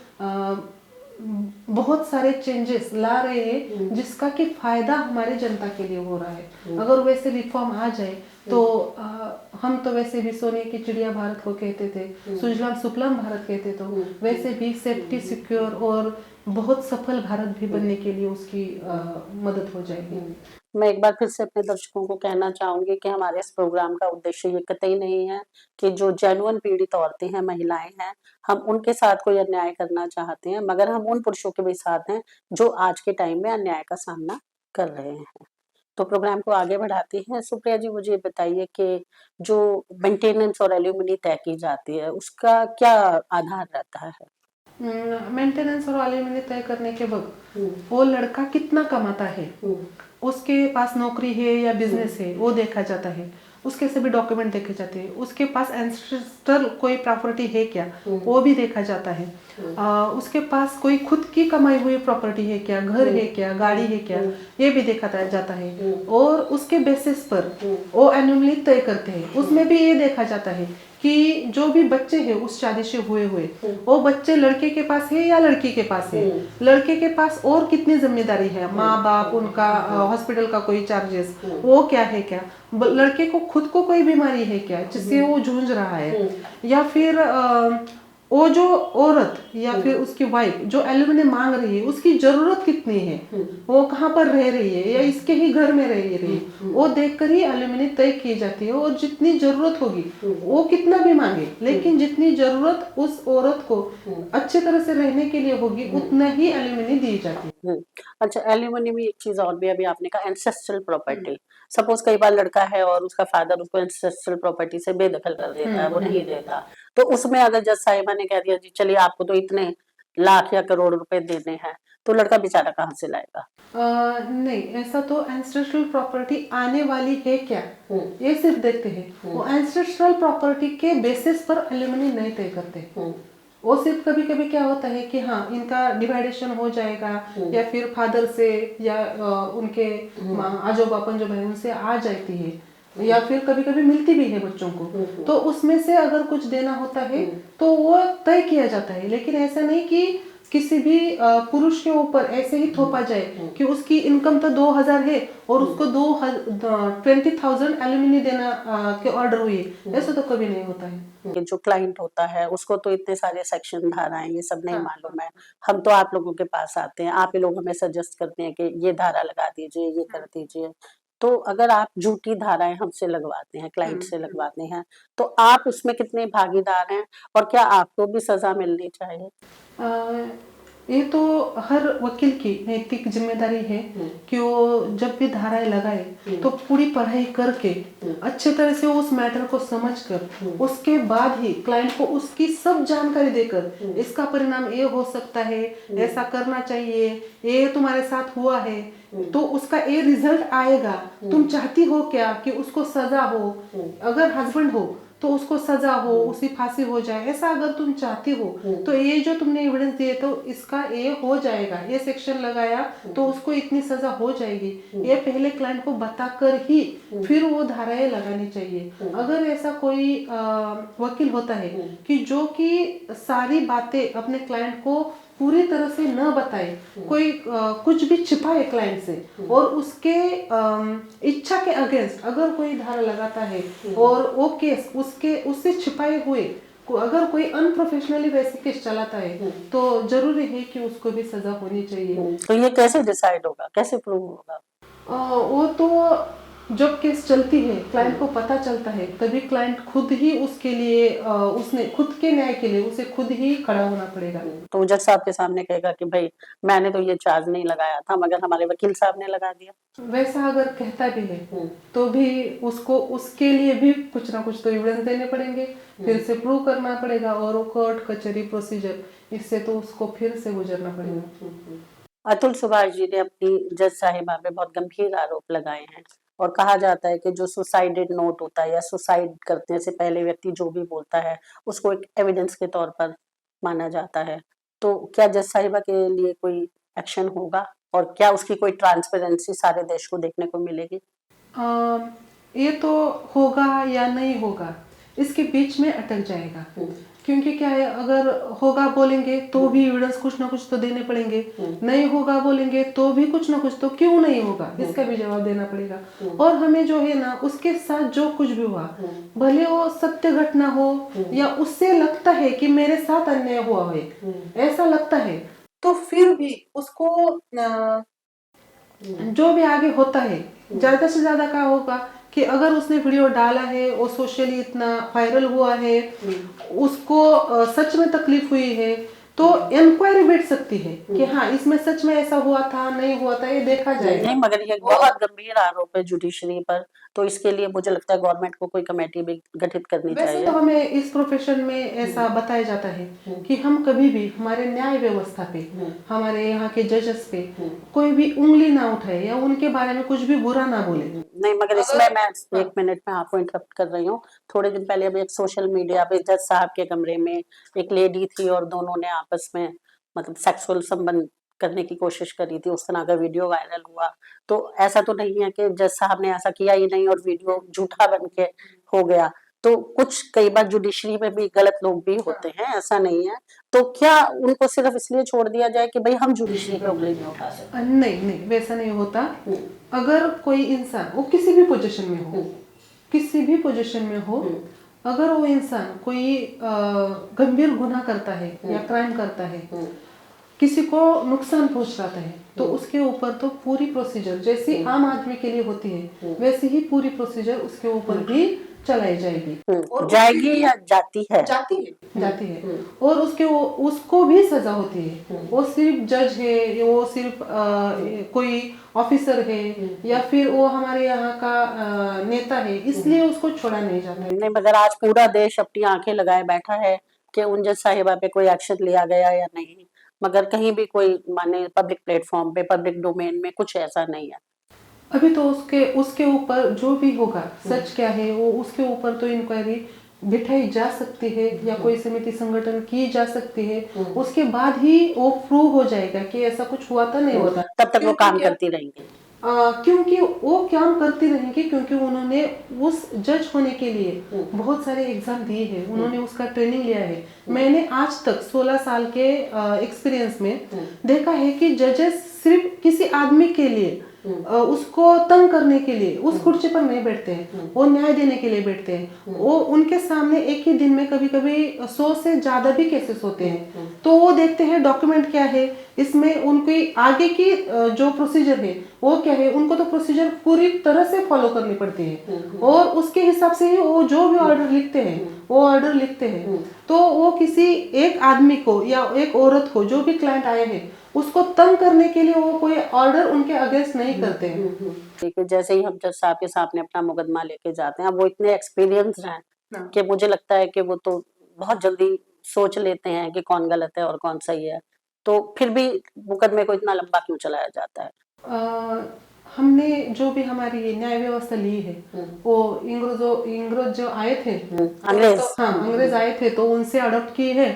बहुत सारे चेंजेस ला रहे हैं, जिसका कि फायदा हमारे जनता के लिए हो रहा है। अगर वैसे रिफॉर्म आ जाए तो हम तो वैसे भी सोने की चिड़िया भारत को कहते थे, सुजलाम सुफलाम भारत कहते, तो वैसे भी सेफ्टी सिक्योर और बहुत सफल भारत भी बनने के लिए उसकी मदद हो जाएगी। मैं एक बार फिर से अपने दर्शकों को कहना चाहूंगी कि हमारे इस प्रोग्राम का उद्देश्य ये कतई नहीं है कि जो जेन्युइन पीड़ित औरतें हैं, महिलाएं हैं, हम उनके साथ कोई अन्याय करना चाहते हैं, मगर हम उन पुरुषों के भी साथ हैं जो आज के टाइम में अन्याय का सामना कर रहे हैं। तो प्रोग्राम को आगे बढ़ाते हैं। सुप्रिया जी, मुझे बताइए कि जो मेंटेनेंस और एल्यूमिनी तय की जाती है उसका क्या आधार रहता है? मेंटेनेंस और एलिमनी तय करने के वक्त वो लड़का कितना कमाता है, उसके पास नौकरी है या बिजनेस है, वो देखा जाता है। उसके सभी डॉक्यूमेंट देखे जाते हैं। उसके पास एंसेस्ट्रल कोई प्रॉपर्टी है क्या, वो भी देखा जाता है। उसके पास कोई खुद की कमाई हुई प्रॉपर्टी है क्या, घर है क्या, गाड़ी है क्या, ये भी देखा जाता है। और उसके बेसिस पर वो एनुअली तय करते हैं। उसमें भी ये देखा जाता है कि जो भी बच्चे हैं उस शादी से हुए वो बच्चे लड़के के पास है या लड़की के पास है, लड़के के पास और कितनी जिम्मेदारी है, माँ बाप, उनका हॉस्पिटल का कोई चार्जेस, वो क्या है, क्या लड़के को खुद को कोई बीमारी है क्या जिससे वो जूझ रहा है, या फिर वो जो औरत या फिर उसकी वाइफ जो एल्यूमिनी मांग रही है उसकी जरूरत कितनी है, वो कहाँ पर रह रही है या इसके ही घर में रह रही है, वो देखकर ही एल्यूमिनी तय की जाती है। और जितनी जरूरत होगी वो कितना भी मांगे, लेकिन जितनी जरूरत उस औरत को अच्छी तरह से रहने के लिए होगी उतना ही एल्यूमिनी दी जाती है। अच्छा, एल्यूमिनी में एक चीज और भी अभी आपने कहा, एंसेस्ट्रल प्रॉपर्टी। सपोज कई बार लड़का है और उसका फादर उसको एंसेस्ट्रल प्रॉपर्टी से बेदखल कर देता है, वो नहीं देता, तो उसमें अगर जज साहिबा ने कह दिया जी चलिए आपको तो इतने लाख या करोड़ रुपए देने हैं, तो लड़का बेचारा कहाँ से लाएगा? नहीं, ऐसा तो एंसेस्ट्रल प्रॉपर्टी आने वाली है क्या ये सिर्फ देखते हैं। वो एंसेस्ट्रल प्रॉपर्टी के बेसिस पर एल्यूमिनी नहीं तय करते। वो सिर्फ कभी कभी क्या होता है कि हाँ इनका डिवाइडेशन हो जाएगा या फिर फादर से या उनके आजो पंजो भाई उनसे आ जाती है, या फिर कभी कभी मिलती भी है बच्चों को, तो उसमें से अगर कुछ देना होता है तो वो तय किया जाता है। लेकिन ऐसा नहीं कि किसी भी पुरुष के ऊपर ऐसे ही थोपा जाए कि उसकी इनकम तो 2000 है और उसको 20,000 एल्यूमिनी देना के ऑर्डर हुई है, ऐसा तो कभी नहीं होता है। जो क्लाइंट होता है उसको तो इतने सारे सेक्शन धाराएं ये सब नहीं मालूम है। हम तो आप लोगों के पास आते हैं, आप ही लोग हमें सजेस्ट करते हैं कि ये धारा लगा दीजिए, ये कर दीजिए। तो अगर आप झूठी धाराएं हमसे लगवाते हैं, क्लाइंट से लगवाते हैं, तो आप उसमें कितने भागीदार हैं और क्या आपको भी सजा मिलनी चाहिए? ये तो हर वकील की नैतिक जिम्मेदारी है कि वो जब भी धाराएं लगाए तो पूरी पढ़ाई करके अच्छे तरह से उस मैटर को समझकर उसके बाद ही क्लाइंट को उसकी सब जानकारी देकर इसका परिणाम ये हो सकता है, ऐसा करना चाहिए, ये तुम्हारे साथ हुआ है तो उसका ये रिजल्ट आएगा, तुम चाहती हो क्या कि उसको सजा हो, अगर हस्बैंड हो तो उसको सजा हो, उसी फांसी हो जाए, ऐसा अगर तुम चाहती हो तो ये जो तुमने एविडेंस दिए तो इसका ये हो जाएगा, ये सेक्शन लगाया तो उसको इतनी सजा हो जाएगी, ये पहले क्लाइंट को बताकर ही फिर वो धाराएं लगानी चाहिए। अगर ऐसा कोई वकील होता है कि जो कि सारी बातें अपने क्लाइंट को पूरी तरह से न बताए, कोई कुछ भी छिपाए क्लाइंट से और उसके इच्छा के अगेंस्ट अगर कोई धारा लगाता है और वो केस उसके उससे छिपाए हुए अगर कोई अनप्रोफेशनली वैसे केस चलाता है तो जरूरी है कि उसको भी सजा होनी चाहिए। तो ये कैसे डिसाइड होगा, कैसे प्रूव होगा? वो तो जब केस चलती है क्लाइंट को पता चलता है तभी क्लाइंट खुद ही उसके लिए उसने खुद के न्याय के लिए उसे खुद ही खड़ा होना पड़ेगा। तो जज साहब के सामने कहेगा कि भाई मैंने तो ये चार्ज नहीं लगाया था मगर हमारे वकील साहब ने लगा दिया। वैसा अगर कहता भी है तो भी उसको उसके लिए भी कुछ ना कुछ तो एविडेंस देने पड़ेंगे, फिर से प्रूव करना पड़ेगा और वो कोर्ट कचहरी प्रोसीजर इससे तो उसको फिर से गुजरना पड़ेगा। अतुल सुभाष जी ने अपनी जज साहिबा पे बहुत गंभीर आरोप लगाए हैं और कहा जाता है कि जो सुसाइडेड नोट होता है या सुसाइड करने से पहले व्यक्ति जो भी बोलता है उसको एक एविडेंस के तौर पर माना जाता है। तो क्या जज साहिबा के लिए कोई एक्शन होगा और क्या उसकी कोई ट्रांसपेरेंसी सारे देश को देखने को मिलेगी? ये तो होगा या नहीं होगा इसके बीच में अटक जाएगा, क्योंकि क्या है अगर होगा बोलेंगे तो भी एविडेंस कुछ ना कुछ तो देने पड़ेंगे, नहीं होगा बोलेंगे तो भी कुछ ना कुछ तो क्यों नहीं होगा इसका भी जवाब देना पड़ेगा। और हमें जो है ना उसके साथ जो कुछ भी हुआ भले वो सत्य घटना हो या उससे लगता है कि मेरे साथ अन्याय हुआ है ऐसा लगता है तो फिर भी उसको जो भी आगे होता है ज्यादा से ज्यादा क्या होगा कि अगर उसने वीडियो डाला है वो सोशली इतना वायरल हुआ है, उसको सच में तकलीफ हुई है तो इंक्वायरी बैठ सकती है कि हाँ इसमें सच में ऐसा हुआ था नहीं हुआ था ये देखा जाएगा। नहीं मगर ये बहुत गंभीर आरोप है जुडिशरी पर, तो इसके लिए मुझे लगता है गवर्नमेंट को कोई कमेटी भी गठित करनी वैसे चाहिए। तो हमें इस प्रोफेशन में ऐसा बताया जाता है कि हम कभी भी हमारे न्याय व्यवस्था पे हमारे यहाँ के जजेस पे कोई भी उंगली ना उठाए या उनके बारे में कुछ भी बुरा ना बोले। नहीं मगर इसमें मैं 1 मिनट में आपको इंटरप्ट कर रही हूँ। थोड़े दिन पहले अभी एक सोशल मीडिया पे जज साहब के कमरे में एक लेडी थी और दोनों ने आपस में मतलब सेक्सुअल संबंध करने की कोशिश करी थी, उस तरह का वीडियो वायरल हुआ। तो ऐसा तो नहीं है कि जज साहब ने ऐसा किया ही नहीं और वीडियो झूठा बन के हो गया। तो कुछ कई बार जुडिशरी में भी गलत लोग भी होते हैं, ऐसा नहीं है। तो क्या उनको सिर्फ इसलिए छोड़ दिया जाए कि भाई हम जुडिशरी पे उंगली नहीं उठा सकते? नहीं नहीं वैसा नहीं होता। अगर कोई इंसान वो किसी भी पोजीशन में हो, किसी भी पोजीशन में हो, अगर वो इंसान कोई गंभीर गुनाह करता है या क्राइम करता है, किसी को नुकसान पहुंचाता है तो उसके ऊपर तो पूरी प्रोसीजर जैसी आम आदमी के लिए होती है वैसी ही पूरी प्रोसीजर उसके ऊपर भी चलाई जाएगी। और जाएगी या जाती है? जाती है और उसको भी सजा होती है। वो सिर्फ जज है, वो सिर्फ कोई ऑफिसर है या फिर वो हमारे यहाँ का नेता है इसलिए उसको छोड़ा नहीं जाता है। नहीं मगर आज पूरा देश अपनी आंखें लगाए बैठा है कि उन जज साहिबा पे कोई एक्शन लिया गया या नहीं, मगर कहीं भी कोई माने पब्लिक प्लेटफॉर्म पे पब्लिक डोमेन में कुछ ऐसा नहीं है। अभी तो उसके ऊपर जो भी होगा सच क्या है वो उसके ऊपर तो इंक्वायरी बिठाई जा सकती है या कोई समिति संगठन की जा सकती है, उसके बाद ही वो प्रूव हो जाएगा कि ऐसा कुछ हुआ था नहीं होता। तब तक वो काम करती रहेंगी। क्योंकि वो काम करती रहेंगी क्योंकि उन्होंने उस जज होने के लिए बहुत सारे एग्जाम दिए हैं, उन्होंने उसका ट्रेनिंग लिया है। मैंने आज तक 16 साल के एक्सपीरियंस में देखा है कि जजेस सिर्फ किसी आदमी के लिए उसको तंग करने के लिए उस कुर्सी पर नहीं बैठते हैं, वो न्याय देने के लिए बैठते हैं। वो उनके सामने एक ही दिन में कभी कभी 100 से ज्यादा भी केसेस होते हैं, तो वो देखते हैं डॉक्यूमेंट क्या है, इसमें उनकी आगे की जो प्रोसीजर है वो क्या है, उनको तो प्रोसीजर पूरी तरह से फॉलो करनी पड़ती है और उसके हिसाब से ही वो जो भी ऑर्डर लिखते हैं वो ऑर्डर लिखते हैं। तो वो किसी एक आदमी को या एक औरत को, जो भी क्लाइंट आए हैं, उसको तंग करने के लिए वो कोई ऑर्डर उनके अगेंस्ट नहीं करते हैं। ठीक है, जैसे ही हम जज साहब के सामने अपना मुकदमा लेके जाते हैं, अब वो इतने एक्सपीरियंस हैं हाँ। कि मुझे लगता है कि वो तो बहुत जल्दी सोच लेते हैं कि कौन गलत है और कौन सही है, तो फिर भी मुकदमे को इतना लंबा क्यों चलाया जाता है? हमने जो भी हमारी न्याय व्यवस्था ली है, वो इंग्रज जो आए थे, अंग्रेज। तो हाँ, अंग्रेज आए थे तो उनसे अडॉप्ट की है।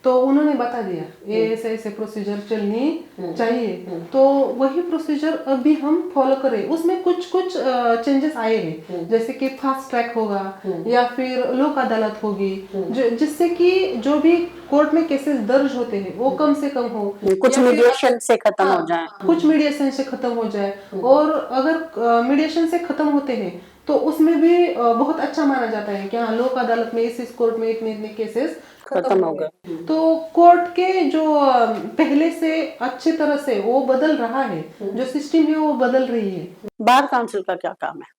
तो उन्होंने बता दिया ये ऐसे ऐसे प्रोसीजर चलनी चाहिए, तो वही प्रोसीजर अभी हम फॉलो करें। उसमें कुछ कुछ चेंजेस आए हैं, जैसे कि फास्ट ट्रैक होगा या फिर लोक अदालत होगी, जिससे कि जो भी कोर्ट में केसेस दर्ज होते हैं वो कम से कम हो, कुछ या फिर मीडिएशन से खत्म हो जाए। कुछ मीडिएशन से खत्म हो जाए। और अगर मीडिएशन से खत्म होते हैं तो उसमें भी बहुत अच्छा माना जाता है कि हाँ, लोक अदालत में इस कोर्ट में इतने इतने केसेस खत्म हो गए। तो कोर्ट के जो पहले से अच्छी तरह से वो बदल रहा है, जो सिस्टम है वो बदल रही है। बार काउंसिल का क्या काम है?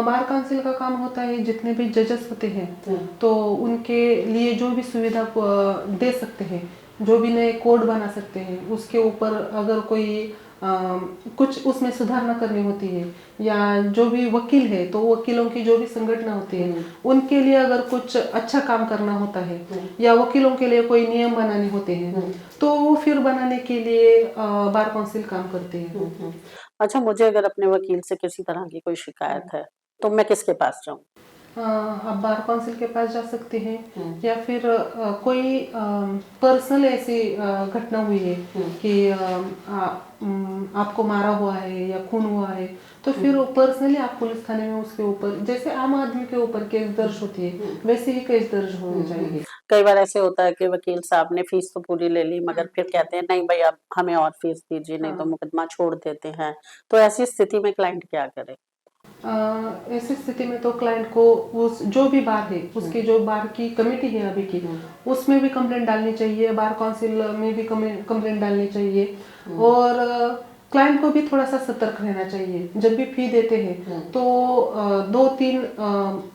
बार काउंसिल का काम होता है, जितने भी जजेस होते हैं तो उनके लिए जो भी सुविधा दे सकते हैं, जो भी नए कोड बना सकते हैं, उसके ऊपर अगर कोई कुछ उसमें सुधारना करनी होती है, या जो भी वकील है तो वकीलों की जो भी संगठन होती है उनके लिए अगर कुछ अच्छा काम करना होता है, या वकीलों के लिए कोई नियम बनाने होते हैं, तो वो फिर बनाने के लिए बार काउंसिल काम करते हैं। अच्छा, मुझे अगर अपने वकील से किसी तरह की कोई शिकायत है तो मैं किसके पास जाऊँ? आप बार काउंसिल के पास जा सकते हैं, या फिर कोई पर्सनल ऐसी घटना हुई है कि आपको मारा हुआ है या खून हुआ है, तो फिर पर्सनली आप पुलिस थाने में उसके ऊपर, जैसे आम आदमी के ऊपर केस दर्ज होती है वैसे ही केस दर्ज होनी चाहिए। कई बार ऐसे होता है कि वकील साहब ने फीस तो पूरी ले ली, मगर फिर कहते हैं नहीं भाई, अब हमें और फीस दीजिए, नहीं तो मुकदमा छोड़ देते हैं। तो ऐसी स्थिति में क्लाइंट क्या करे? ऐसी स्थिति में तो क्लाइंट को उस जो भी बार है उसकी जो बार की कमेटी है अभी की, उसमें भी कंप्लेंट डालनी चाहिए, बार काउंसिल में भी कंप्लेंट डालनी चाहिए। और क्लाइंट को भी थोड़ा सा सतर्क रहना चाहिए। जब भी फी देते हैं तो 2-3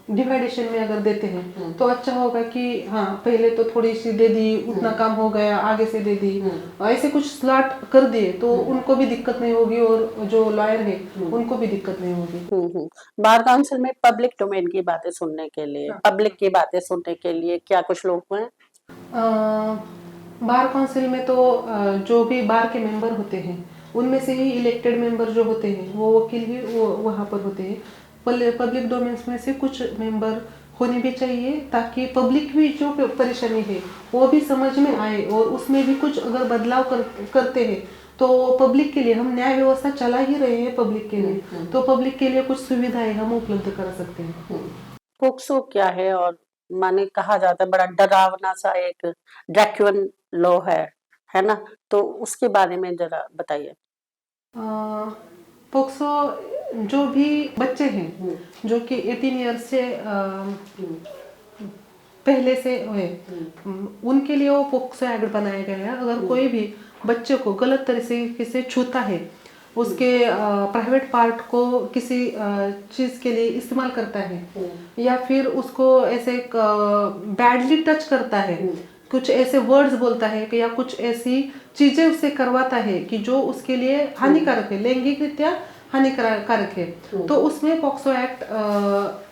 डिवाइडेशन में अगर देते हैं तो अच्छा होगा कि हाँ, पहले तो थोड़ी सी दे दी, उतना काम हो गया, आगे से दे दी, ऐसे कुछ स्लॉट कर दिए तो उनको भी दिक्कत नहीं होगी और जो लॉयर है उनको भी दिक्कत नहीं होगी। बार काउंसिल में पब्लिक डोमेन की बातें सुनने के लिए, पब्लिक की बातें सुनने के लिए क्या कुछ लोग हैं? बार काउंसिल में तो जो भी बार के मेंबर होते हैं उनमें से ही इलेक्टेड मेंबर जो होते हैं वो वकील भी वो वहाँ पर होते हैं। पब्लिक डोमेन्स में से कुछ मेंबर होने भी चाहिए, ताकि पब्लिक भी जो परेशानी है वो भी समझ में आए, और उसमें भी कुछ अगर बदलाव करते हैं तो पब्लिक के लिए, हम न्याय व्यवस्था चला ही रहे हैं पब्लिक के लिए, तो पब्लिक के लिए कुछ सुविधाएं हम उपलब्ध करा सकते हैं। पोक्सो क्या है? और माने कहा जाता है बड़ा डरावना सा एक ड्रैक्युअल लॉ है ना? तो उसके बारे में जरा बताइए। पोक्सो जो भी बच्चे हैं जो कि 18 ईयर से पहले से हुए, उनके लिए वो पोक्सो एक्ट बनाया गया है। अगर कोई भी बच्चे को गलत तरीके से छूता है, उसके प्राइवेट पार्ट को किसी चीज के लिए इस्तेमाल करता है, या फिर उसको ऐसे बैडली टच करता है, कुछ ऐसे वर्ड्स बोलता है कि या कुछ ऐसी चीजें उससे करवाता है कि जो उसके लिए हानिकारक है, लैंगिक रीत्या हानिकारक है, तो उसमें पॉक्सो एक्ट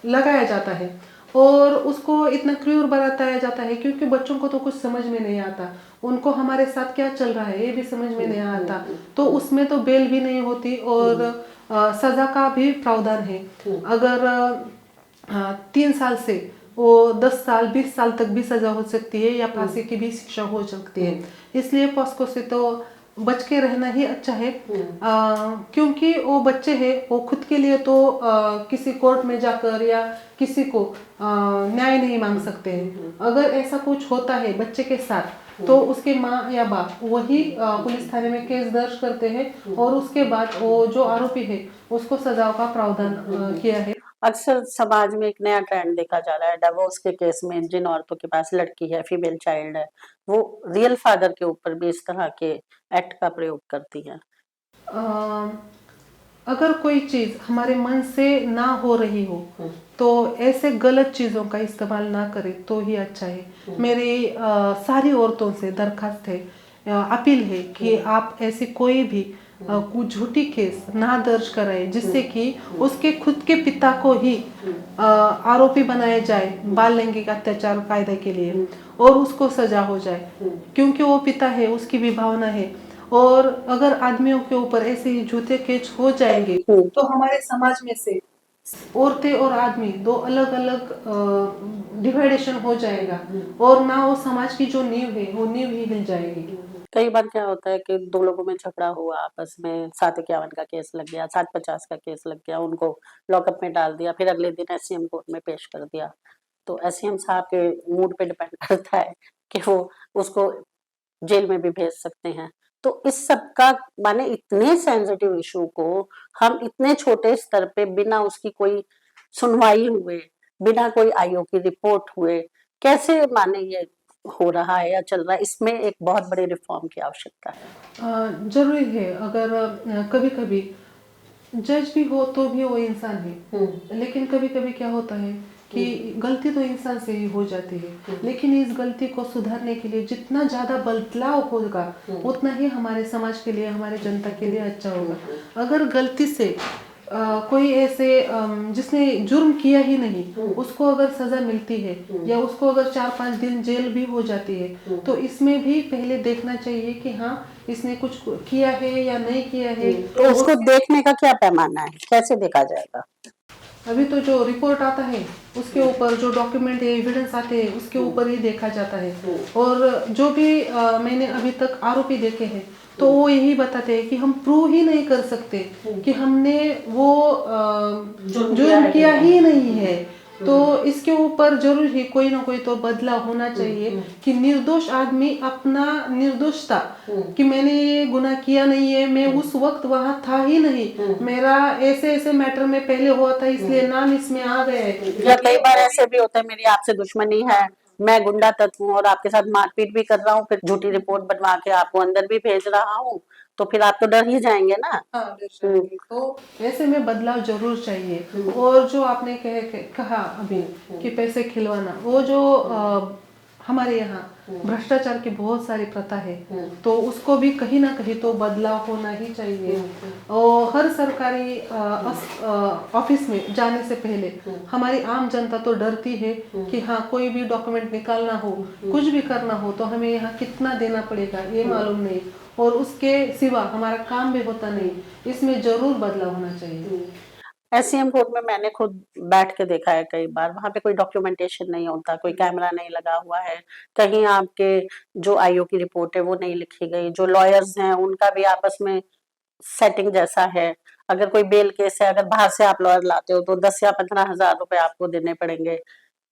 लगाया जाता है। और उसको इतना क्रूर बनाया जाता है क्योंकि बच्चों को तो कुछ समझ में नहीं आता, उनको हमारे साथ क्या चल रहा है ये भी समझ में नहीं आता, तो उसमें तो बेल भी नहीं होती और सजा का भी प्रावधान है। अगर 3 साल से वो 10 साल 20 साल तक भी सजा हो सकती है, या फांसी की भी शिक्षा हो सकती है। इसलिए पॉक्सो से तो बच के रहना ही अच्छा है, क्योंकि वो बच्चे हैं, वो खुद के लिए तो किसी कोर्ट में जाकर या किसी को न्याय नहीं मांग सकते हैं। अगर ऐसा कुछ होता है बच्चे के साथ तो उसके माँ या बाप वही पुलिस थाने में केस दर्ज करते हैं और उसके बाद वो जो आरोपी है उसको सजाओं का प्रावधान किया है। अक्सर समाज में एक नया ट्रेंड देखा जा रहा है, डिवोर्स के केस में जिन औरतों के पास लड़की है, फीमेल चाइल्ड है, वो रियल फादर के ऊपर भी इस तरह के एक्ट का प्रयोग करती हैं। अ, अगर कोई चीज हमारे मन से ना हो रही हो तो ऐसे गलत चीजों का इस्तेमाल ना करें तो ही अच्छा है। मेरी सारी औरतों से दरखास्त है, अपील है कि आप ऐसी कोई भी कुछ झूठी केस ना दर्ज कराएं जिससे कि उसके खुद के पिता को ही आरोपी बनाया जाए बाल लैंगिक अत्याचार कायदे के लिए और उसको सजा हो जाए, क्योंकि वो पिता है, उसकी भी भावना है। और अगर आदमियों के ऊपर ऐसे ही झूठे केस हो जाएंगे तो हमारे समाज में से औरतें और आदमी दो अलग अलग डिवाइडेशन हो जाएगा और ना वो समाज की जो नींव है वो नींव ही हिल जाएगी। कई बार क्या होता है कि दो लोगों में झगड़ा हुआ आपस में, 751 का केस लग गया, 750 का केस लग गया, उनको लॉकअप में डाल दिया, फिर अगले दिन एससीएम कोर्ट में पेश कर दिया। तो एससीएम साहब के मूड पे डिपेंड करता है कि वो उसको जेल में भी भेज सकते हैं। तो इस सब का माने इतने सेंसिटिव इशू को हम इतने छोटे स्तर पे बिना उसकी कोई सुनवाई हुए, बिना कोई आयोग की रिपोर्ट हुए कैसे माने ये हो रहा है या चल रहा है, इसमें एक बहुत बड़ी रिफॉर्म की आवश्यकता है। जरूरी है। अगर कभी कभी जज भी हो तो भी वो इंसान है, लेकिन कभी कभी क्या होता है कि गलती तो इंसान से ही हो जाती है, लेकिन इस गलती को सुधारने के लिए जितना ज्यादा बदलाव होगा उतना ही हमारे समाज के लिए, हमारे जनता के लिए अच्छा होगा। अगर गलती से कोई ऐसे जिसने जुर्म किया ही नहीं उसको अगर सजा मिलती है या उसको अगर 4-5 दिन जेल भी हो जाती है तो इसमें भी पहले देखना चाहिए कि हाँ इसने कुछ किया है या नहीं किया है। तो उसको देखने का क्या पैमाना है, कैसे देखा जाएगा? अभी तो जो रिपोर्ट आता है उसके ऊपर, जो डॉक्यूमेंट एविडेंस आते हैं उसके ऊपर ही देखा जाता है। और जो भी मैंने अभी तक आरोपी देखे हैं तो वो यही बताते हैं कि हम प्रूव ही नहीं कर सकते कि हमने वो जुर्म किया ही नहीं है। तो इसके ऊपर जरूर ही कोई ना कोई तो बदलाव होना चाहिए कि निर्दोष आदमी अपना निर्दोषता कि मैंने ये गुनाह किया नहीं है, मैं उस वक्त वहां था ही नहीं, मेरा ऐसे ऐसे मैटर में पहले हुआ था इसलिए नाम इसमें आ गया है। या कई बार ऐसे भी होता है मेरी आपसे दुश्मनी है, मैं गुंडा तत्व हूँ और आपके साथ मारपीट भी कर रहा हूँ, फिर झूठी रिपोर्ट बनवा के आपको अंदर भी भेज रहा हूँ, तो फिर आप तो डर ही जाएंगे ना। हाँ, दर्शाएंगे। तो ऐसे में बदलाव जरूर चाहिए। और जो आपने कहा अभी कि पैसे खिलवाना, वो जो हमारे यहाँ भ्रष्टाचार की बहुत सारी प्रथा है तो उसको भी कहीं ना कहीं तो बदलाव होना ही चाहिए। और हर सरकारी ऑफिस में जाने से पहले हमारी आम जनता तो डरती है कि हाँ कोई भी डॉक्यूमेंट निकालना हो, कुछ भी करना हो तो हमें यहाँ कितना देना पड़ेगा ये मालूम नहीं, और उसके सिवा हमारा काम भी होता नहीं। इसमें जरूर बदलाव होना चाहिए। एससीएम कोर्ट में मैंने खुद बैठ के देखा है कई बार, वहां पे कोई डॉक्यूमेंटेशन नहीं होता, कोई कैमरा नहीं लगा हुआ है, कहीं आपके जो आईओ की रिपोर्ट है वो नहीं लिखी गई, जो लॉयर्स हैं उनका भी आपस में सेटिंग जैसा है। अगर कोई बेल केस है, अगर बाहर से आप लॉयर लाते हो तो 10 या 15 हजार रुपए आपको देने पड़ेंगे।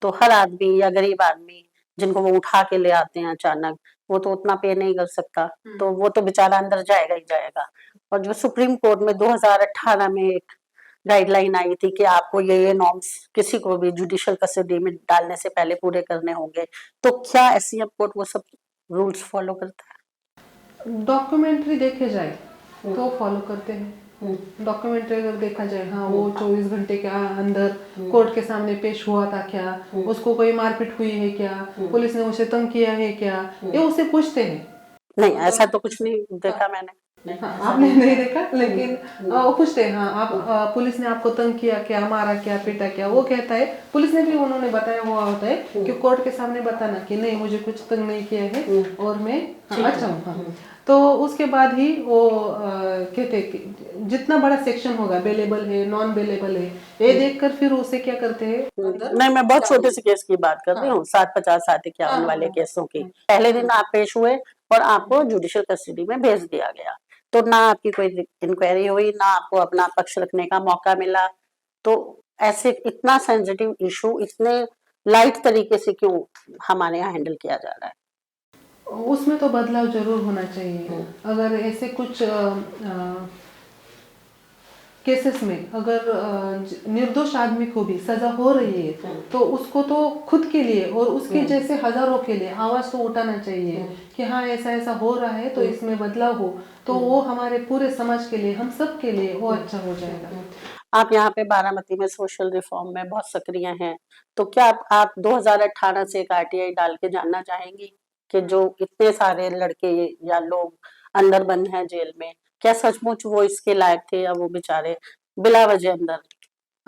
तो हर आदमी या गरीब आदमी जिनको वो उठा के ले आते हैं अचानक, वो तो उतना पे नहीं कर सकता, तो वो तो बेचारा अंदर जाएगा ही जाएगा। और जो सुप्रीम कोर्ट में 2018 में एक गाइडलाइन आई थी कि आपको ये नॉर्म्स किसी को भी जुडिशियल कस्टडी में डालने से पहले पूरे करने होंगे, तो क्या एससीएम कोर्ट वो सब रूल्स फॉलो करता है? डॉक्यूमेंट्री देखे जाए तो फॉलो करते हैं। डॉक्यूमेंट्री अगर देखा जाए, हाँ वो 24 घंटे के अंदर कोर्ट के सामने पेश हुआ था क्या, उसको कोई मारपीट हुई है क्या, पुलिस ने उसे तंग किया है क्या, ये उससे पूछते हैं। नहीं, ऐसा तो कुछ नहीं देखा मैंने। हाँ, आपने नहीं देखा, लेकिन वो पूछते हैं हाँ आप पुलिस ने आपको तंग किया क्या, मारा क्या, पीटा क्या। वो कहता है, पुलिस ने भी उन्होंने बताया हुआ होता है कि कोर्ट के सामने बताना कि नहीं मुझे कुछ तंग नहीं किया है और मैं अच्छा हूँ। हाँ। तो उसके बाद ही वो कहते हैं कि जितना बड़ा सेक्शन होगा, बेलेबल है नॉन बेलेबल है, ये देखकर फिर उसे क्या करते हैं। नहीं, मैं बहुत छोटे से केस की बात कर रही हूँ, 750 751 वाले केसों की। पहले दिन आप पेश हुए और आपको जुडिशियल कस्टडी में भेज दिया गया, तो ना आपकी कोई इंक्वायरी हुई, ना आपको अपना पक्ष रखने का मौका मिला। तो ऐसे इतना सेंसिटिव इशू इतने लाइट तरीके से क्यों हमारे यहाँ हैंडल किया जा रहा है? उसमें तो बदलाव जरूर होना चाहिए। अगर ऐसे कुछ केसेस में अगर निर्दोष आदमी को भी सजा हो रही है तो उसको तो खुद के लिए और उसके जैसे हजारों के लिए आवाज तो उठाना चाहिए कि हाँ ऐसा ऐसा हो रहा है तो इसमें बदलाव हो, तो वो हमारे पूरे समाज के लिए, हम सब के लिए वो अच्छा हो जाएगा। आप यहाँ पे बारामती में सोशल रिफॉर्म में बहुत सक्रिय हैं, तो क्या आप 2018 से एक आरटीआई डाल के जानना चाहेंगी कि जो इतने सारे लड़के या लोग अंदर बंद हैं जेल में, क्या सचमुच वो इसके लायक थे या वो बेचारे बिला वजह अंदर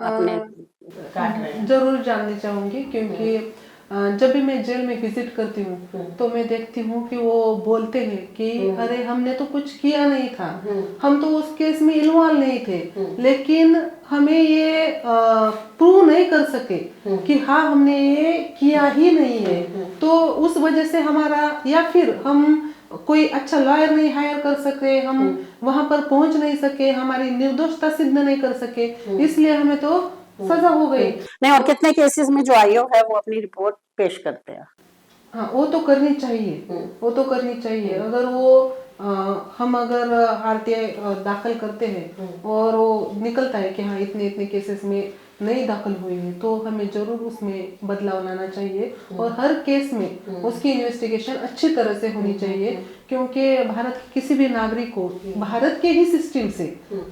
अपने काट रहे हैं? जरूर जाननी चाहूंगी क्योंकि जब भी मैं जेल में विजिट करती हूँ तो मैं देखती हूँ कि वो बोलते हैं कि अरे हमने तो कुछ किया नहीं था, हम तो उस केस में इन्वॉल्व नहीं थे, लेकिन हमें ये प्रूव नहीं कर सके कि हाँ हमने ये किया ही नहीं है, तो उस वजह से हमारा, या फिर हम कोई अच्छा लॉयर नहीं हायर कर सके, हम वहां पर पहुंच नहीं सके, हमारी निर्दोषता सिद्ध नहीं कर सके, इसलिए हमें तो सजा हो गई। नहीं, और कितने केसेस में जो आईओ है वो अपनी रिपोर्ट पेश करते हैं? हाँ वो तो करनी चाहिए, वो तो करनी चाहिए। अगर वो हम अगर आरटीआई दाखिल करते हैं और वो निकलता है कि हाँ इतने इतने केसेस में नहीं दाखिल हुई है तो हमें जरूर उसमें बदलाव लाना चाहिए और हर केस में उसकी इन्वेस्टिगेशन अच्छी तरह से होनी चाहिए, क्योंकि भारत के किसी भी नागरिक को भारत के ही सिस्टम से,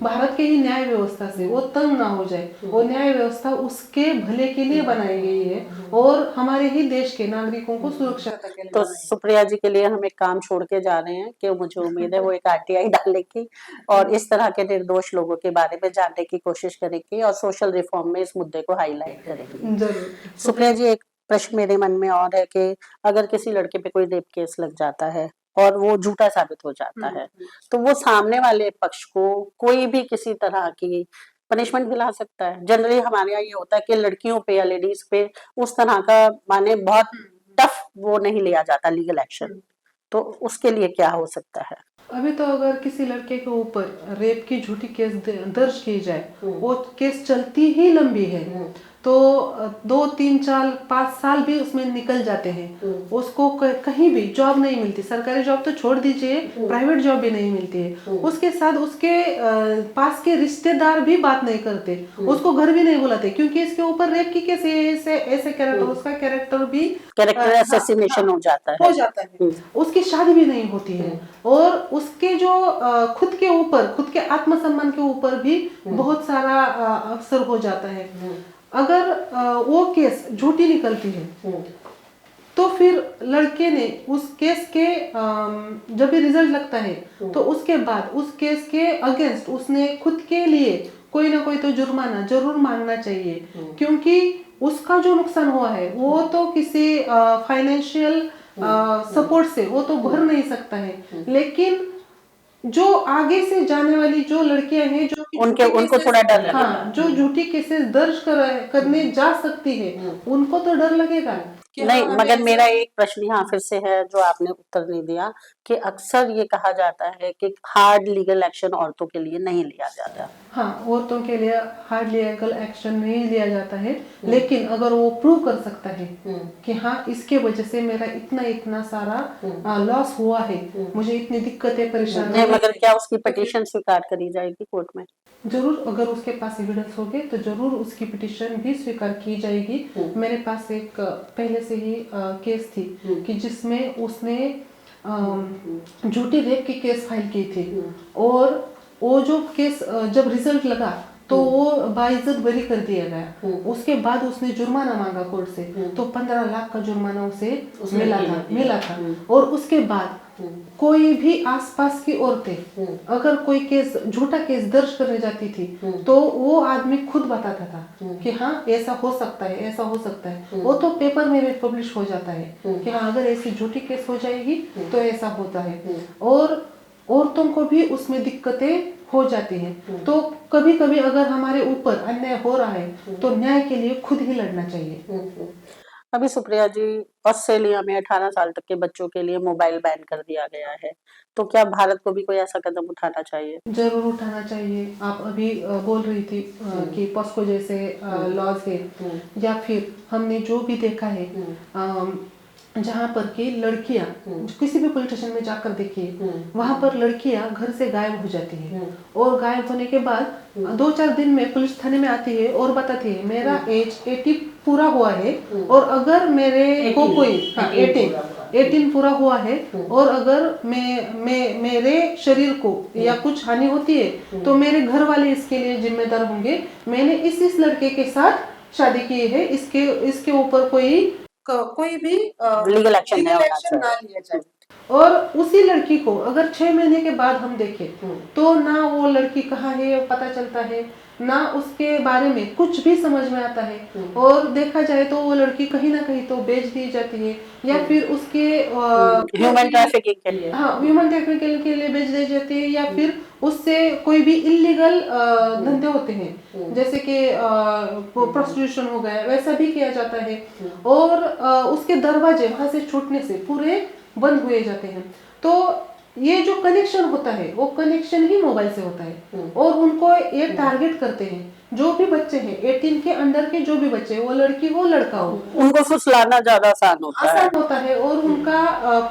भारत के ही न्याय व्यवस्था से वो तंग ना हो जाए। वो न्याय व्यवस्था उसके भले के लिए बनाई गई है और हमारे ही देश के नागरिकों को सुरक्षा के लिए तो बनाई सुप्रिया जी के लिए हम एक काम छोड़ के जा रहे हैं कि मुझे उम्मीद है वो एक आरटीआई डालेगी और इस तरह के निर्दोष लोगों के बारे में जानने की कोशिश करेगी और सोशल रिफॉर्म में इस मुद्दे को हाईलाइट करेगी। जरूर। सुप्रिया जी, एक प्रश्न मेरे मन में और है कि अगर किसी लड़के पे कोई रेप केस लग जाता है और वो झूठा साबित हो जाता है, तो वो सामने वाले पक्ष को कोई भी किसी तरह की पनिशमेंट दिला सकता है? जनरली हमारे यहाँ ये होता है कि लड़कियों पे या लेडीज पे उस तरह का माने बहुत टफ वो नहीं लिया जाता लीगल एक्शन, तो उसके लिए क्या हो सकता है? अभी तो अगर किसी लड़के के ऊपर रेप की झूठी केस दर्ज की जाए, वो केस चलती ही लंबी है तो 2, 3, 4, 5 साल भी उसमें निकल जाते हैं, उसको कहीं भी जॉब नहीं मिलती, सरकारी जॉब तो छोड़ दीजिए, प्राइवेट जॉब भी नहीं मिलती है। उसके साथ उसके पास के रिश्तेदार भी बात नहीं करते, उसको घर भी नहीं बुलाते, क्योंकि इसके ऊपर रेप की केस ऐसे ऐसे कैरेक्टर, उसका कैरेक्टर भी कैरेक्टर असैसिनेशन हो जाता है, उसकी शादी भी नहीं होती है और उसके जो खुद के ऊपर, खुद के आत्मसम्मान के ऊपर भी बहुत सारा अवसर हो जाता है। अगर वो केस झूठी निकलती है तो फिर लड़के ने उस केस के जब भी रिजल्ट लगता है तो उसके बाद उस केस के अगेंस्ट उसने खुद के लिए कोई ना कोई तो जुर्माना जरूर मांगना चाहिए, क्योंकि उसका जो नुकसान हुआ है वो तो किसी फाइनेंशियल सपोर्ट से वो तो भर नहीं सकता है, लेकिन जो आगे से जाने वाली जो लड़कियां हैं जो उनको थोड़ा डर लगेगा। हाँ, जो झूठी केसेस दर्ज करने जा सकती है उनको तो डर लगेगा। नहीं, मगर मेरा एक प्रश्न यहाँ फिर से है जो आपने उत्तर नहीं दिया कि अक्सर ये कहा जाता है कि हार्ड लीगल एक्शन औरतों के लिए नहीं लिया जाता। हाँ, औरतों के लिए हार्ड लीगल एक्शन नहीं लिया जाता है, लेकिन अगर वो प्रूव कर सकता है कि हाँ इसके वजह से मेरा इतना इतना सारा लॉस हुआ है, मुझे इतनी दिक्कतें परेशानी, मगर क्या उसकी पिटीशन स्वीकार करी जाएगी कोर्ट में? जरूर, अगर उसके पास एविडेंस होंगे तो जरूर उसकी पिटीशन भी स्वीकार की जाएगी। मेरे पास एक पहले से ही केस थी कि जिसमें उसने झूठी रेप की केस फाइल की थी और वो जो केस जब रिजल्ट लगा तो वो बाइज्जत बरी कर दिया गया। उसके बाद उसने जुर्माना मांगा कोर्ट से, तो 15 लाख का जुर्माना उसे मिला था और उसके बाद कोई भी आसपास की औरतें अगर कोई केस झूठा केस दर्ज करने जाती थी तो वो आदमी खुद बताता था कि हाँ ऐसा हो सकता है, ऐसा हो सकता है, वो तो पेपर में भी पब्लिश हो जाता है कि हाँ अगर ऐसी झूठी केस हो जाएगी तो ऐसा होता है, और औरतों को भी उसमें दिक्कतें हो जाती हैं। तो कभी कभी अगर हमारे ऊपर अन्याय हो रहा है तो न्याय के लिए खुद ही लड़ना चाहिए। अभी सुप्रिया जी, ऑस्ट्रेलिया में 18 साल तक के बच्चों के लिए मोबाइल बैन कर दिया गया है, तो क्या भारत को भी कोई ऐसा कदम उठाना चाहिए? जरूर उठाना चाहिए। आप अभी बोल रही थी कि पॉस्को जैसे लॉज है, या फिर हमने जो भी देखा है जहाँ पर कि लड़कियां किसी भी पुलिस स्टेशन में जाकर देखिए, वहां पर लड़कियां घर से गायब हो जाती हैं और गायब होने के बाद 2-4 दिन में पुलिस थाने में आती है और बताती है मेरा एज 80 पूरा हुआ है और अगर मेरे को कोई 18 पूरा हुआ है और अगर मेरे शरीर को या कुछ हानि होती है तो मेरे घर वाले इसके लिए जिम्मेदार होंगे। मैंने इस लड़के के साथ शादी की है, इसके ऊपर कोई भी लीगल एक्शन ना लिया जाए। और उसी लड़की को अगर 6 महीने के बाद हम देखें तो ना वो लड़की कहाँ है पता चलता है, ना उसके बारे में कुछ भी समझ में आता है और देखा जाए तो वो लड़की कहीं ना कहीं तो बेच दी जाती है या फिर उसके ह्यूमन ट्रैफिकिंग के लिए, ह्यूमन ट्रैफिकिंग के लिए बेच दी जाती है या फिर उससे कोई भी इलीगल धंधे होते हैं जैसे कि प्रोस्टिट्यूशन हो गया, वैसा भी किया जाता है और उसके दरवाजे वहां से छूटने से पूरे बंद हुए जाते हैं। तो ये जो कनेक्शन होता है वो कनेक्शन ही मोबाइल से होता है और उनको ये टारगेट करते हैं जो भी बच्चे हैं 18 के अंडर के, जो भी बच्चे वो लड़की हो लड़का हो, उनको फुसलाना ज्यादा आसान होता है और उनका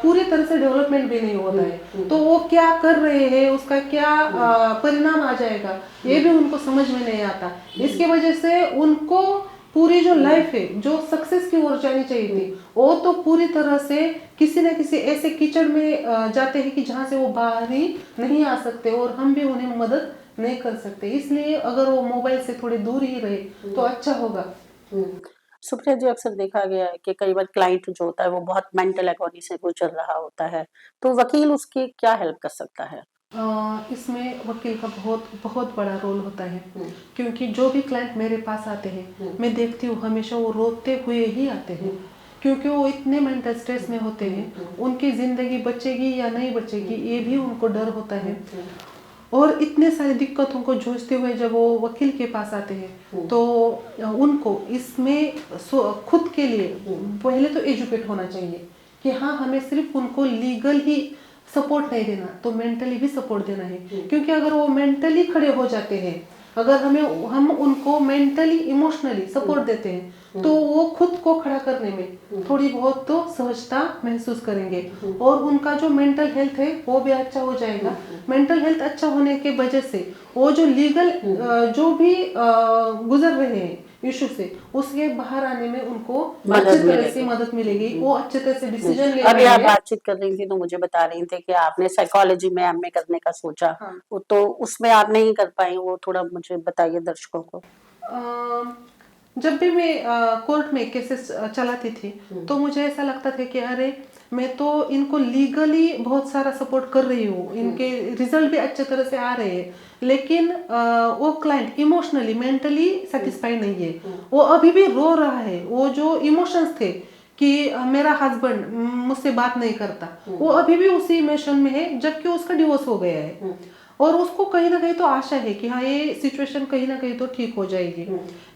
पूरी तरह से डेवलपमेंट भी नहीं होता है। तो वो क्या कर रहे हैं, उसका क्या परिणाम आ जाएगा ये भी उनको समझ में नहीं आता। इसकी वजह से उनको पूरी जो लाइफ है जो सक्सेस की ओर जानी चाहिए थी वो तो पूरी तरह से किसी न किसी ऐसे कीचड़ में जाते हैं कि जहाँ से वो बाहर ही नहीं आ सकते और हम भी उन्हें मदद नहीं कर सकते। इसलिए अगर वो मोबाइल से थोड़ी दूर ही रहे तो अच्छा होगा। सुप्रिया जी, अक्सर देखा गया है कि कई बार क्लाइंट जो होता है वो बहुत मेंटल एगोनी से गुजर रहा होता है, तो वकील उसकी क्या हेल्प कर सकता है? इसमें वकील का बहुत बहुत बड़ा रोल होता है क्योंकि जो भी क्लाइंट मेरे पास आते हैं मैं देखती हूँ हमेशा वो रोते हुए ही आते हैं क्योंकि वो इतने मेंटल स्ट्रेस में होते हैं, उनकी ज़िंदगी बचेगी या नहीं बचेगी ये भी उनको डर होता है और इतने सारी दिक्कतों को जूझते हुए जब वो वकील के पास आते हैं तो उनको इसमें खुद के लिए पहले तो एजुकेट होना चाहिए कि हाँ हमें सिर्फ उनको लीगल ही सपोर्ट नहीं देना तो मेंटली भी सपोर्ट देना है क्योंकि अगर वो मेंटली खड़े हो जाते हैं, अगर हम उनको मेंटली इमोशनली सपोर्ट देते हैं तो वो खुद को खड़ा करने में थोड़ी बहुत तो सहजता महसूस करेंगे और उनका जो मेंटल हेल्थ है वो भी अच्छा हो जाएगा। मेंटल हेल्थ अच्छा होने के वजह से वो जो लीगल जो भी गुजर रहे हैं इशू से उसके बाहर आने में उनको अच्छी तरह से मदद मिलेगी, वो अच्छे तरह से डिसीजन ले अभी आप बातचीत कर रही थी तो मुझे बता रही थी कि आपने साइकोलॉजी में एमए करने का सोचा, तो उसमें आप नहीं कर पाई, वो थोड़ा मुझे बताइए दर्शकों को। जब भी मैं कोर्ट में केसेस चलाती थी तो मुझे ऐसा लगता था कि अरे मैं तो इनको लीगली बहुत सारा सपोर्ट कर रही हूँ, इनके रिजल्ट भी अच्छे तरह से आ रहे हैं, लेकिन वो क्लाइंट इमोशनली मेंटली सेटिस्फाइड नहीं है, वो अभी भी रो रहा है। वो जो इमोशंस थे कि मेरा हस्बैंड मुझसे बात नहीं करता, वो अभी भी उसी इमोशन में है जबकि उसका डिवोर्स हो गया है और उसको कहीं ना कहीं तो आशा है कि हाँ ये सिचुएशन कहीं ना कहीं तो ठीक हो जाएगी।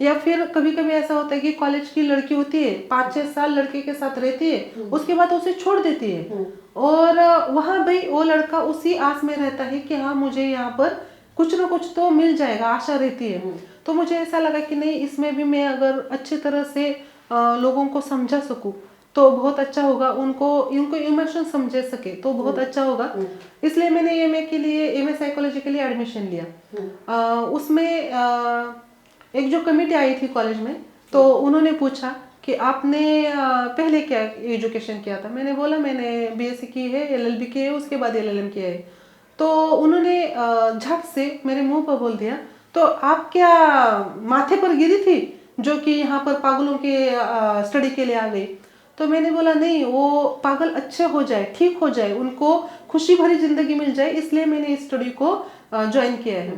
या फिर कभी कभी ऐसा होता है कि कॉलेज की लड़की होती है 5-6 साल लड़के के साथ रहती है, उसके बाद उसे छोड़ देती है और वहां भाई वो लड़का उसी आस में रहता है कि हाँ मुझे यहाँ पर कुछ ना कुछ तो मिल जाएगा, आशा रहती है। तो मुझे ऐसा लगा कि नहीं, इसमें भी मैं अगर अच्छी तरह से लोगों को समझा सकूं तो बहुत अच्छा होगा, उनको इमोशन समझ सके तो बहुत अच्छा होगा। इसलिए मैंने एमए साइकोलॉजी के लिए एडमिशन लिया। उसमें एक जो कमेटी आई थी कॉलेज में तो उन्होंने पूछा कि आपने पहले क्या एजुकेशन किया था। मैंने बोला मैंने बीएससी की है, एलएलबी की है, उसके बाद एलएलएम किया है। तो उन्होंने झट से मेरे मुंह पर बोल दिया, तो आप क्या माथे पर गिरी थी जो कि यहाँ पर पागलों के स्टडी के लिए आ गई? तो मैंने बोला नहीं, वो पागल अच्छे हो जाए, ठीक हो जाए, उनको खुशी भरी जिंदगी मिल जाए, इसलिए मैंने इस स्टडी को ज्वाइन किया है।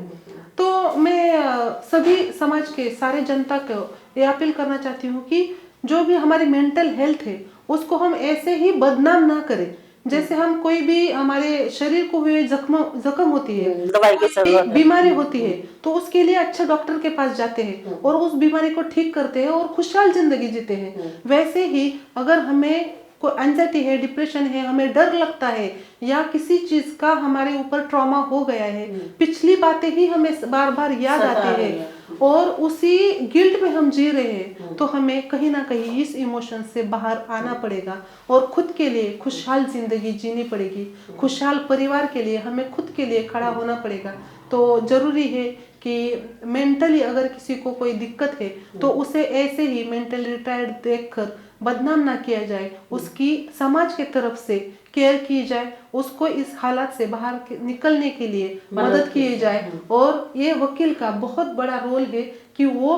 तो मैं सभी समाज के सारे जनता को ये अपील करना चाहती हूँ कि जो भी हमारी मेंटल हेल्थ है उसको हम ऐसे ही बदनाम ना करें जैसे हम कोई भी हमारे शरीर को हुए जख्म होती है, दवाई की जरूरत बीमारी होती है तो उसके लिए अच्छे डॉक्टर के पास जाते हैं और उस बीमारी को ठीक करते हैं और खुशहाल जिंदगी जीते हैं। वैसे ही अगर हमें कोई एंजाइटी है, डिप्रेशन है, हमें डर लगता है या किसी चीज का हमारे ऊपर ट्रॉमा हो गया है, पिछली बातें ही हमें बार बार याद आती है और उसी गिल्ट में हम जी रहे हैं, तो हमें कहीं ना कहीं इस इमोशन से बाहर आना पड़ेगा और खुद के लिए खुशहाल जिंदगी जीनी पड़ेगी। खुशहाल परिवार के लिए हमें खुद के लिए खड़ा होना पड़ेगा। तो जरूरी है कि मेंटली अगर किसी को कोई दिक्कत है तो उसे ऐसे ही मेंटली रिटायर्ड देखकर बदनाम ना किया जाए, उसकी समाज के तरफ से केयर की जाए, उसको इस हालात से बाहर निकलने के लिए मदद की जाए। और ये वकील का बहुत बड़ा रोल है कि वो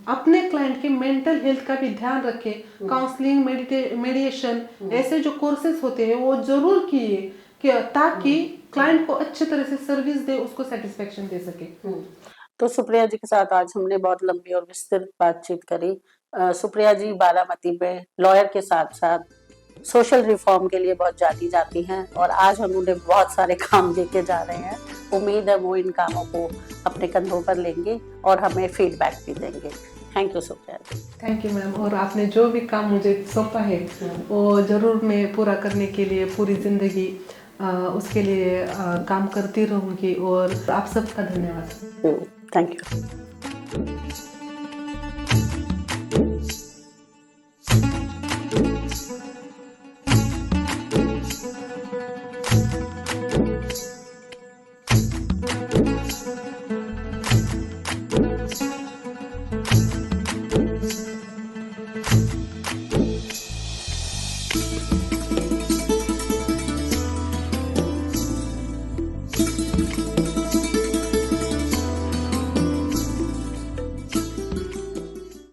अपने क्लाइंट के मेंटल हेल्थ का भी ध्यान रखे। काउंसलिंग, मेडिएशन ऐसे जो कोर्सेज होते हैं वो जरूर किए ताकि क्लाइंट को अच्छे तरह से सर्विस दे, उसको सेटिस्फेक्शन दे सके। तो सुप्रिया जी के साथ आज हमने बहुत लंबी और विस्तृत बातचीत करी। सुप्रिया जी बारामती में लॉयर के साथ साथ सोशल रिफॉर्म के लिए बहुत जानी जाती हैं और आज हम उन्हें बहुत सारे काम देके जा रहे हैं। उम्मीद है वो इन कामों को अपने कंधों पर लेंगे और हमें फीडबैक भी देंगे। Thank you Supriya ji. Thank you ma'am. और आपने जो भी काम मुझे सौंपा है वो जरूर मैं पूरा करने के लिए पूरी जिंदगी उसके लिए काम करती रहूंगी। और आप सबका धन्यवाद। Thank you.